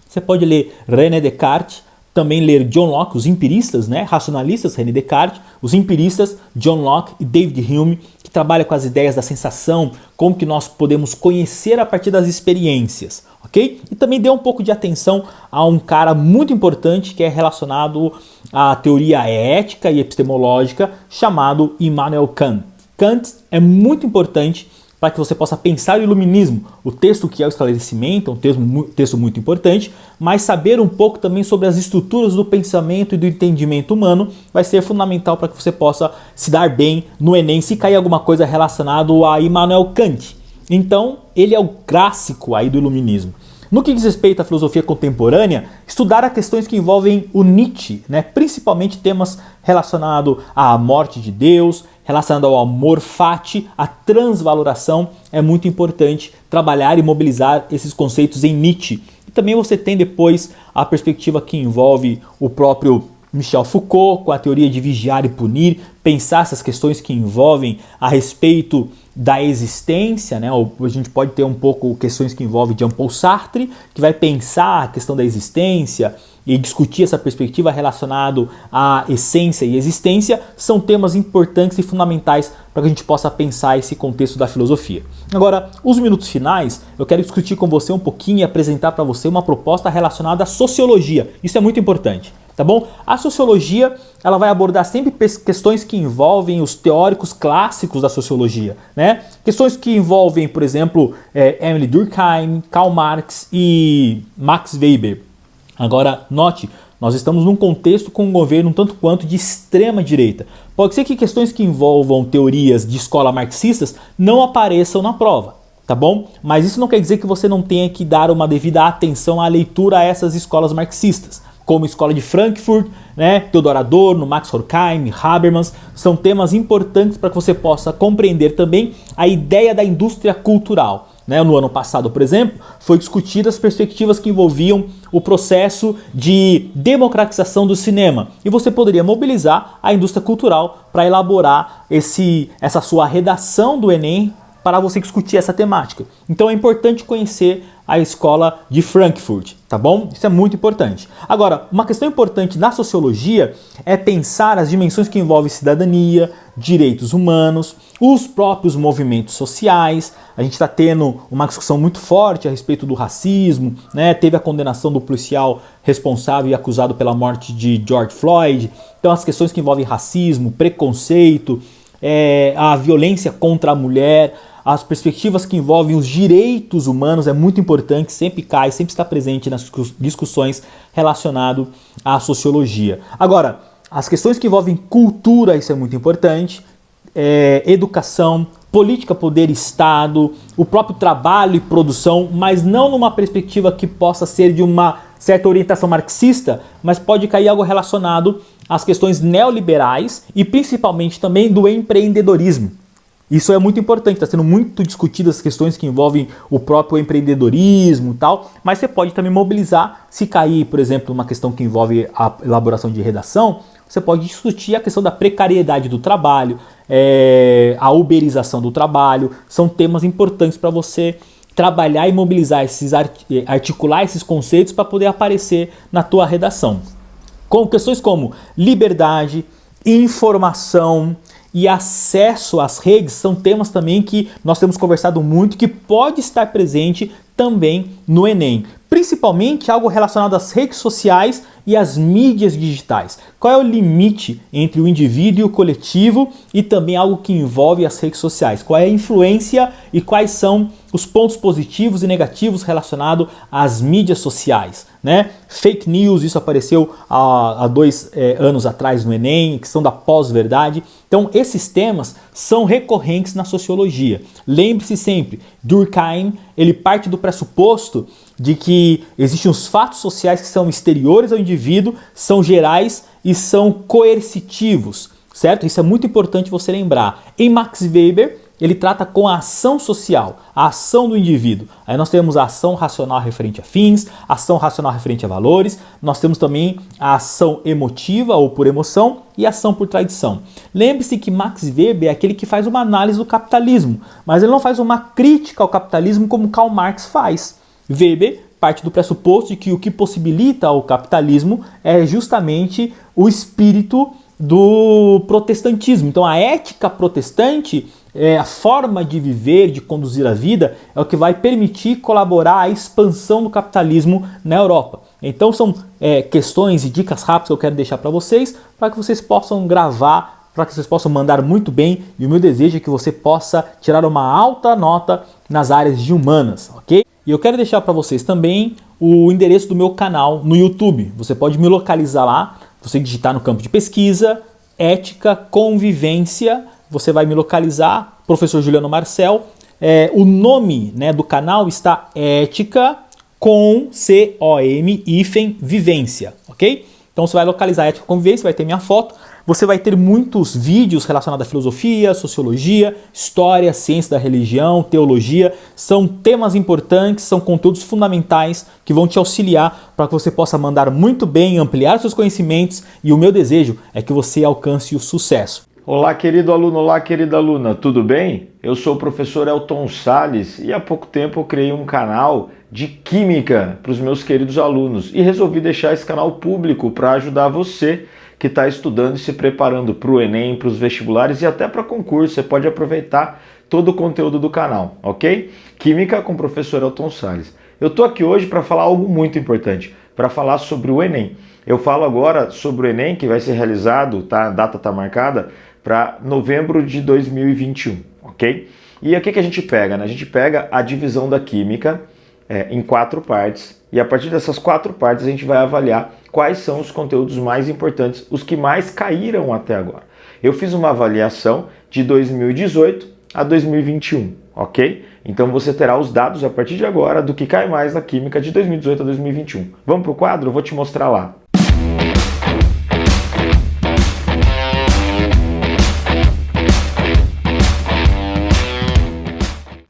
você pode ler René Descartes, também ler John Locke, os empiristas, né, racionalistas, René Descartes, os empiristas, John Locke e David Hume, que trabalham com as ideias da sensação, como que nós podemos conhecer a partir das experiências, ok? E também dê um pouco de atenção a um cara muito importante que é relacionado à teoria ética e epistemológica, chamado Immanuel Kant. Kant é muito importante para que você possa pensar o iluminismo, o texto que é o esclarecimento, um texto muito importante, mas saber um pouco também sobre as estruturas do pensamento e do entendimento humano vai ser fundamental para que você possa se dar bem no Enem se cair alguma coisa relacionada a Immanuel Kant. Então, ele é o clássico aí do iluminismo. No que diz respeito à filosofia contemporânea, estudar as questões que envolvem o Nietzsche, né? Principalmente temas relacionados à morte de Deus, relacionado ao amor fati, à transvaloração, é muito importante trabalhar e mobilizar esses conceitos em Nietzsche. E também você tem depois a perspectiva que envolve o próprio Michel Foucault, com a teoria de vigiar e punir, pensar essas questões que envolvem a respeito da existência, né? A gente pode ter um pouco questões que envolvem Jean-Paul Sartre, que vai pensar a questão da existência e discutir essa perspectiva relacionada à essência e existência, são temas importantes e fundamentais para que a gente possa pensar esse contexto da filosofia. Agora, os minutos finais, eu quero discutir com você um pouquinho e apresentar para você uma proposta relacionada à sociologia. Isso é muito importante. Tá bom? A sociologia, ela vai abordar sempre questões que envolvem os teóricos clássicos da sociologia, né? Questões que envolvem, por exemplo, Emile Durkheim, Karl Marx e Max Weber. Agora, note, nós estamos num contexto com um governo um tanto quanto de extrema direita. Pode ser que questões que envolvam teorias de escola marxistas não apareçam na prova, tá bom? Mas isso não quer dizer que você não tenha que dar uma devida atenção à leitura a essas escolas marxistas, como a Escola de Frankfurt, né, Theodor Adorno, Max Horkheim, Habermas, são temas importantes para que você possa compreender também a ideia da indústria cultural. Né? No ano passado, por exemplo, foi discutida as perspectivas que envolviam o processo de democratização do cinema. E você poderia mobilizar a indústria cultural para elaborar essa sua redação do Enem para você discutir essa temática. Então é importante conhecer a escola de Frankfurt, tá bom? Isso é muito importante. Agora, uma questão importante na sociologia é pensar as dimensões que envolvem cidadania, direitos humanos, os próprios movimentos sociais. A gente está tendo uma discussão muito forte a respeito do racismo, né? Teve a condenação do policial responsável e acusado pela morte de George Floyd. Então as questões que envolvem racismo, preconceito, a violência contra a mulher, as perspectivas que envolvem os direitos humanos é muito importante, sempre está presente nas discussões relacionadas à sociologia. Agora, as questões que envolvem cultura, isso é muito importante, educação, política, poder, Estado, o próprio trabalho e produção, mas não numa perspectiva que possa ser de uma certa orientação marxista, mas pode cair algo relacionado às questões neoliberais e principalmente também do empreendedorismo. Isso é muito importante, está sendo muito discutidas as questões que envolvem o próprio empreendedorismo e tal, mas você pode também mobilizar, se cair, por exemplo, numa questão que envolve a elaboração de redação, você pode discutir a questão da precariedade do trabalho, a uberização do trabalho, são temas importantes para você trabalhar e mobilizar, articular esses conceitos para poder aparecer na tua redação. Com questões como liberdade, informação e acesso às redes são temas também que nós temos conversado muito, que pode estar presente também no Enem. Principalmente algo relacionado às redes sociais e às mídias digitais. Qual é o limite entre o indivíduo e o coletivo e também algo que envolve as redes sociais? Qual é a influência e quais são os pontos positivos e negativos relacionados às mídias sociais, né? Fake news, isso apareceu há 2 anos atrás no Enem, questão da pós-verdade. Então, esses temas são recorrentes na sociologia. Lembre-se sempre, Durkheim, ele parte do pressuposto de que existem os fatos sociais que são exteriores ao indivíduo, são gerais e são coercitivos, certo? Isso é muito importante você lembrar. Em Max Weber, ele trata com a ação social, a ação do indivíduo. Aí nós temos a ação racional referente a fins, a ação racional referente a valores, nós temos também a ação emotiva ou por emoção e a ação por tradição. Lembre-se que Max Weber é aquele que faz uma análise do capitalismo, mas ele não faz uma crítica ao capitalismo como Karl Marx faz. Weber parte do pressuposto de que o que possibilita o capitalismo é justamente o espírito do protestantismo. Então a ética protestante, a forma de viver, de conduzir a vida, é o que vai permitir colaborar à expansão do capitalismo na Europa. Então são questões e dicas rápidas que eu quero deixar para vocês possam gravar, para que vocês possam mandar muito bem, e o meu desejo é que você possa tirar uma alta nota nas áreas de humanas, ok? E eu quero deixar para vocês também o endereço do meu canal no YouTube. Você pode me localizar lá, você digitar no campo de pesquisa, ética, convivência, você vai me localizar, professor Juliano Marcel. O nome, né, do canal está Ética com vivência, ok? Então você vai localizar Ética com Convivência, vai ter minha foto. Você vai ter muitos vídeos relacionados à filosofia, sociologia, história, ciência da religião, teologia. São temas importantes, são conteúdos fundamentais que vão te auxiliar para que você possa mandar muito bem, ampliar seus conhecimentos, e o meu desejo é que você alcance o sucesso. Olá, querido aluno, olá, querida aluna, tudo bem? Eu sou o professor Elton Salles e há pouco tempo eu criei um canal de Química para os meus queridos alunos e resolvi deixar esse canal público para ajudar você que está estudando e se preparando para o Enem, para os vestibulares e até para concurso. Você pode aproveitar todo o conteúdo do canal, ok? Química com o professor Elton Salles. Eu estou aqui hoje para falar algo muito importante, para falar sobre o Enem. Eu falo agora sobre o Enem, que vai ser realizado, tá? A data está marcada para novembro de 2021, ok? E aqui que a gente pega, né? A gente pega a divisão da Química em 4 partes, e a partir dessas 4 partes a gente vai avaliar quais são os conteúdos mais importantes, os que mais caíram até agora. Eu fiz uma avaliação de 2018 a 2021, ok? Então você terá os dados a partir de agora do que cai mais na Química de 2018 a 2021. Vamos para o quadro? Eu vou te mostrar lá.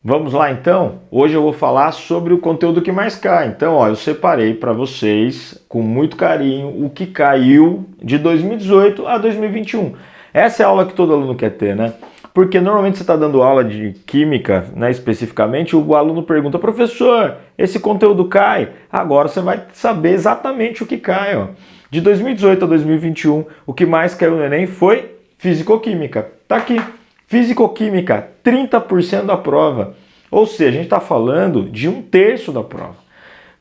Vamos lá então? Hoje eu vou falar sobre o conteúdo que mais cai. Então, ó, eu separei para vocês com muito carinho o que caiu de 2018 a 2021. Essa é a aula que todo aluno quer ter, né? Porque normalmente você está dando aula de Química, né, especificamente, o aluno pergunta: professor, esse conteúdo cai? Agora você vai saber exatamente o que cai, ó. De 2018 a 2021, o que mais caiu no Enem foi Físico-Química. Tá aqui. Físico-Química, 30% da prova. Ou seja, a gente está falando de 1/3 da prova.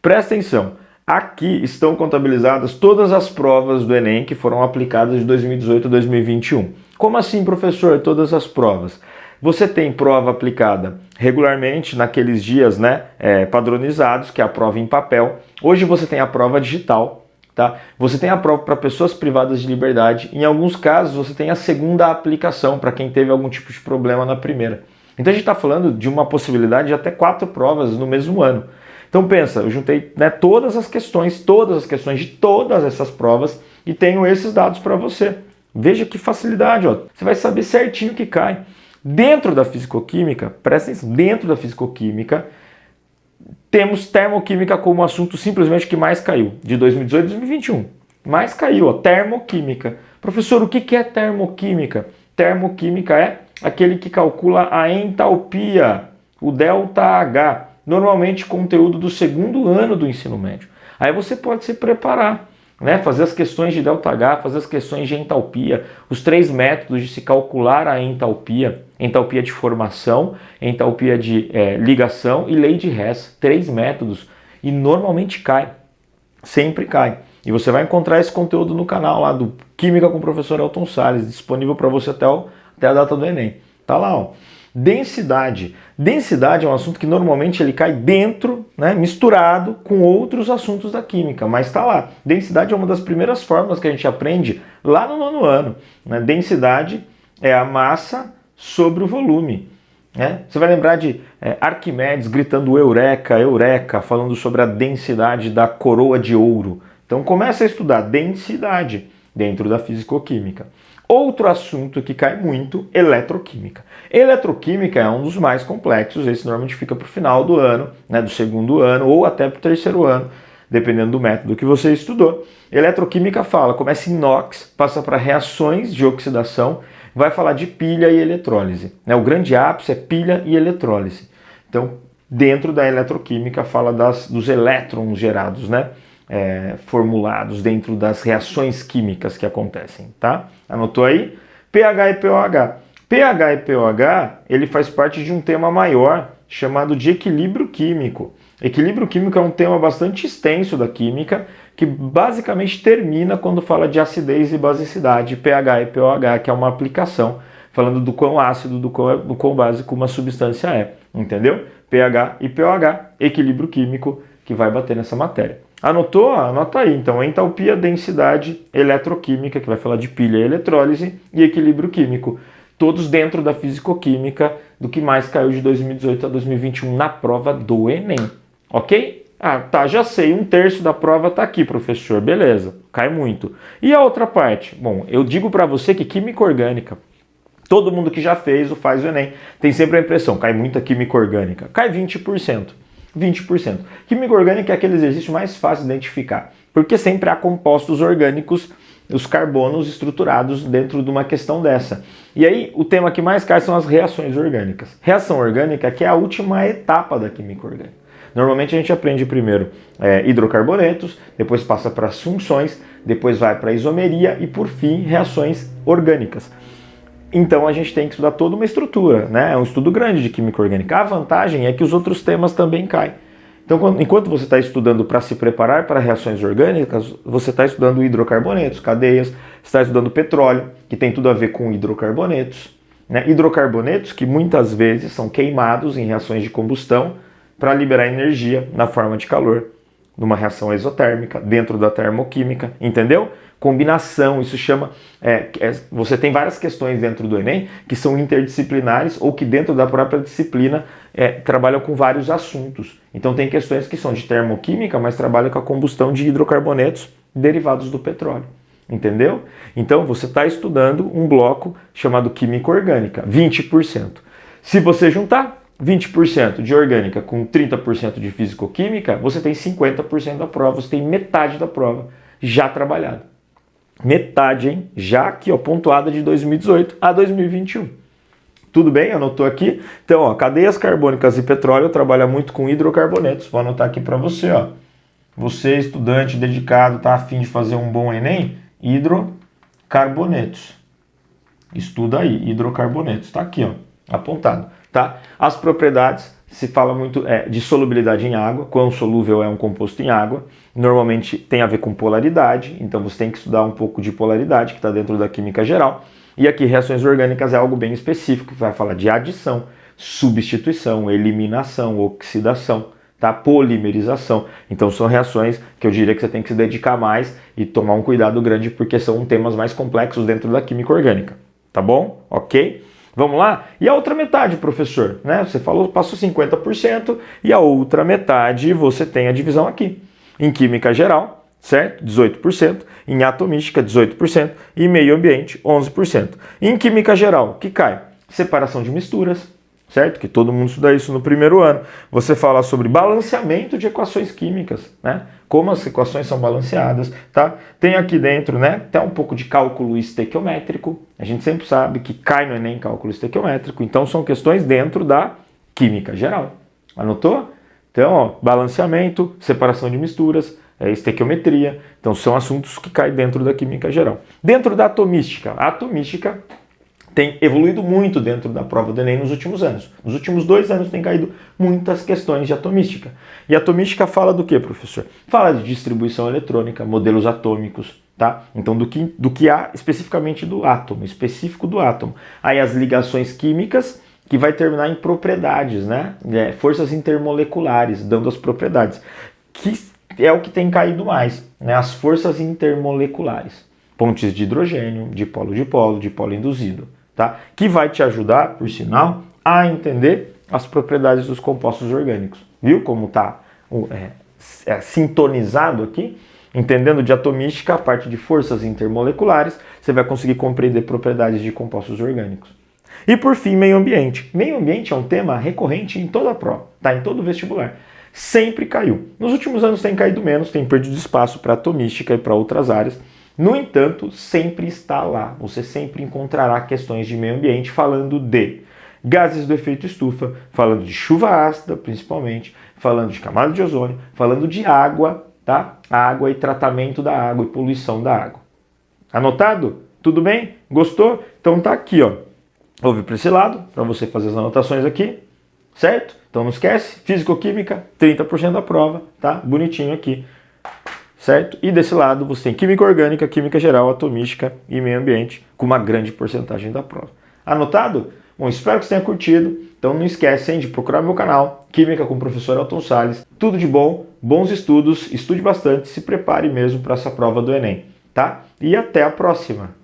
Presta atenção, aqui estão contabilizadas todas as provas do Enem que foram aplicadas de 2018 a 2021. Como assim, professor, todas as provas? Você tem prova aplicada regularmente naqueles dias, né, padronizados, que é a prova em papel. Hoje você tem a prova digital. Tá? Você tem a prova para pessoas privadas de liberdade. Em alguns casos, você tem a segunda aplicação para quem teve algum tipo de problema na primeira. Então a gente está falando de uma possibilidade de até 4 provas no mesmo ano. Então pensa, eu juntei, né, todas as questões de todas essas provas e tenho esses dados para você. Veja que facilidade, ó. Você vai saber certinho o que cai. Dentro da Fisicoquímica, presta atenção, dentro da Fisicoquímica, temos termoquímica como assunto simplesmente que mais caiu, de 2018 a 2021. Mais caiu, ó, termoquímica. Professor, o que é termoquímica? Termoquímica é aquele que calcula a entalpia, o ΔH, normalmente conteúdo do 2º ano do ensino médio. Aí você pode se preparar, né? Fazer as questões de ΔH, fazer as questões de entalpia, os 3 métodos de se calcular a entalpia: entalpia de formação, entalpia de ligação e lei de Hess. 3 métodos, e normalmente cai, sempre cai. E você vai encontrar esse conteúdo no canal lá do Química com o professor Elton Salles, disponível para você até a data do Enem. Tá lá, ó. Densidade. Densidade é um assunto que normalmente ele cai dentro, né, misturado com outros assuntos da química, mas está lá. Densidade é uma das primeiras fórmulas que a gente aprende lá no 9º ano. Né? Densidade é a massa sobre o volume. Né? Você vai lembrar de Arquimedes gritando Eureka, Eureka, falando sobre a densidade da coroa de ouro. Então começa a estudar densidade dentro da fisicoquímica. Outro assunto que cai muito, eletroquímica. Eletroquímica é um dos mais complexos, esse normalmente fica para o final do ano, né, do 2º ano ou até para o 3º ano, dependendo do método que você estudou. Eletroquímica começa em inox, passa para reações de oxidação, vai falar de pilha e eletrólise. Né? O grande ápice é pilha e eletrólise. Então, dentro da eletroquímica fala dos elétrons gerados, né? Formulados dentro das reações químicas que acontecem, tá? Anotou aí? pH e pOH. pH e pOH, ele faz parte de um tema maior chamado de equilíbrio químico. Equilíbrio químico é um tema bastante extenso da química, que basicamente termina quando fala de acidez e basicidade, pH e pOH, que é uma aplicação falando do quão ácido, do quão básico uma substância é, entendeu? pH e pOH, equilíbrio químico, que vai bater nessa matéria. Anotou? Anota aí. Então, entalpia, densidade, eletroquímica, que vai falar de pilha e eletrólise, e equilíbrio químico. Todos dentro da fisicoquímica, do que mais caiu de 2018 a 2021 na prova do Enem. Ok? Ah, tá, já sei, 1/3 da prova tá aqui, professor. Beleza, cai muito. E a outra parte? Bom, eu digo para você que química orgânica, todo mundo que já fez ou faz o Enem, tem sempre a impressão, cai muita química orgânica. Cai 20%. 20%. Química orgânica é aquele exercício mais fácil de identificar, porque sempre há compostos orgânicos, os carbonos estruturados dentro de uma questão dessa. E aí, o tema que mais cai são as reações orgânicas. Reação orgânica, que é a última etapa da química orgânica. Normalmente a gente aprende primeiro hidrocarbonetos, depois passa para as funções, depois vai para a isomeria e, por fim, reações orgânicas. Então a gente tem que estudar toda uma estrutura, né? É um estudo grande de química orgânica. A vantagem é que os outros temas também caem. Então, enquanto você está estudando para se preparar para reações orgânicas, você está estudando hidrocarbonetos, cadeias, está estudando petróleo, que tem tudo a ver com hidrocarbonetos. Né? Hidrocarbonetos que muitas vezes são queimados em reações de combustão para liberar energia na forma de calor, numa reação exotérmica, dentro da termoquímica, entendeu? Combinação, isso chama... você tem várias questões dentro do Enem que são interdisciplinares ou que dentro da própria disciplina trabalham com vários assuntos. Então tem questões que são de termoquímica, mas trabalham com a combustão de hidrocarbonetos derivados do petróleo. Entendeu? Então você está estudando um bloco chamado química orgânica, 20%. Se você juntar 20% de orgânica com 30% de fisicoquímica, você tem 50% da prova, você tem metade da prova já trabalhada. Metade, hein? Já aqui, ó, pontuada de 2018 a 2021. Tudo bem? Anotou aqui? Então, ó, cadeias carbônicas e petróleo trabalha muito com hidrocarbonetos. Vou anotar aqui para você, ó. Você, estudante dedicado, tá a fim de fazer um bom Enem? Hidrocarbonetos. Estuda aí, hidrocarbonetos. Tá aqui, ó, apontado, tá? As propriedades, se fala muito de solubilidade em água, quão solúvel é um composto em água. Normalmente tem a ver com polaridade, então você tem que estudar um pouco de polaridade, que está dentro da química geral. E aqui, reações orgânicas é algo bem específico, que vai falar de adição, substituição, eliminação, oxidação, tá? Polimerização. Então são reações que eu diria que você tem que se dedicar mais e tomar um cuidado grande, porque são temas mais complexos dentro da química orgânica. Tá bom? Ok? Vamos lá? E a outra metade, professor? Né? Você falou, passou 50% e a outra metade você tem a divisão aqui. Em química geral, certo? 18%. Em atomística, 18%. E meio ambiente, 11%. Em química geral, o que cai? Separação de misturas, certo? Que todo mundo estuda isso no primeiro ano. Você fala sobre balanceamento de equações químicas, né? Como as equações são balanceadas, tá? Tem aqui dentro, né, até um pouco de cálculo estequiométrico. A gente sempre sabe que cai no Enem cálculo estequiométrico. Então são questões dentro da química geral. Anotou? Então, ó, balanceamento, separação de misturas, estequiometria. Então são assuntos que caem dentro da química geral. Dentro da atomística, a atomística tem evoluído muito dentro da prova do Enem nos últimos anos. Nos últimos 2 anos tem caído muitas questões de atomística. E a atomística fala do que, professor? Fala de distribuição eletrônica, modelos atômicos, tá? Então do que há especificamente do átomo, específico do átomo. Aí as ligações químicas, que vai terminar em propriedades, né? Forças intermoleculares, dando as propriedades, que é o que tem caído mais, né? As forças intermoleculares, pontes de hidrogênio, dipolo, dipolo induzido, tá? Que vai te ajudar, por sinal, a entender as propriedades dos compostos orgânicos. Viu como está sintonizado aqui? Entendendo de atomística, a parte de forças intermoleculares, você vai conseguir compreender propriedades de compostos orgânicos. E por fim, meio ambiente. Meio ambiente é um tema recorrente em toda a prova, tá? Em todo vestibular. Sempre caiu. Nos últimos anos tem caído menos, tem perdido espaço para atomística e para outras áreas. No entanto, sempre está lá. Você sempre encontrará questões de meio ambiente falando de gases do efeito estufa, falando de chuva ácida, principalmente, falando de camada de ozônio, falando de água, tá? Água e tratamento da água e poluição da água. Anotado? Tudo bem? Gostou? Então tá aqui, ó. Ouve para esse lado, para você fazer as anotações aqui, certo? Então não esquece, físico-química, 30% da prova, tá? Bonitinho aqui, certo? E desse lado você tem química orgânica, química geral, atomística e meio ambiente, com uma grande porcentagem da prova. Anotado? Bom, espero que você tenha curtido. Então não esquecem de procurar meu canal, Química com o Professor Elton Salles. Tudo de bom, bons estudos, estude bastante, se prepare mesmo para essa prova do Enem, tá? E até a próxima!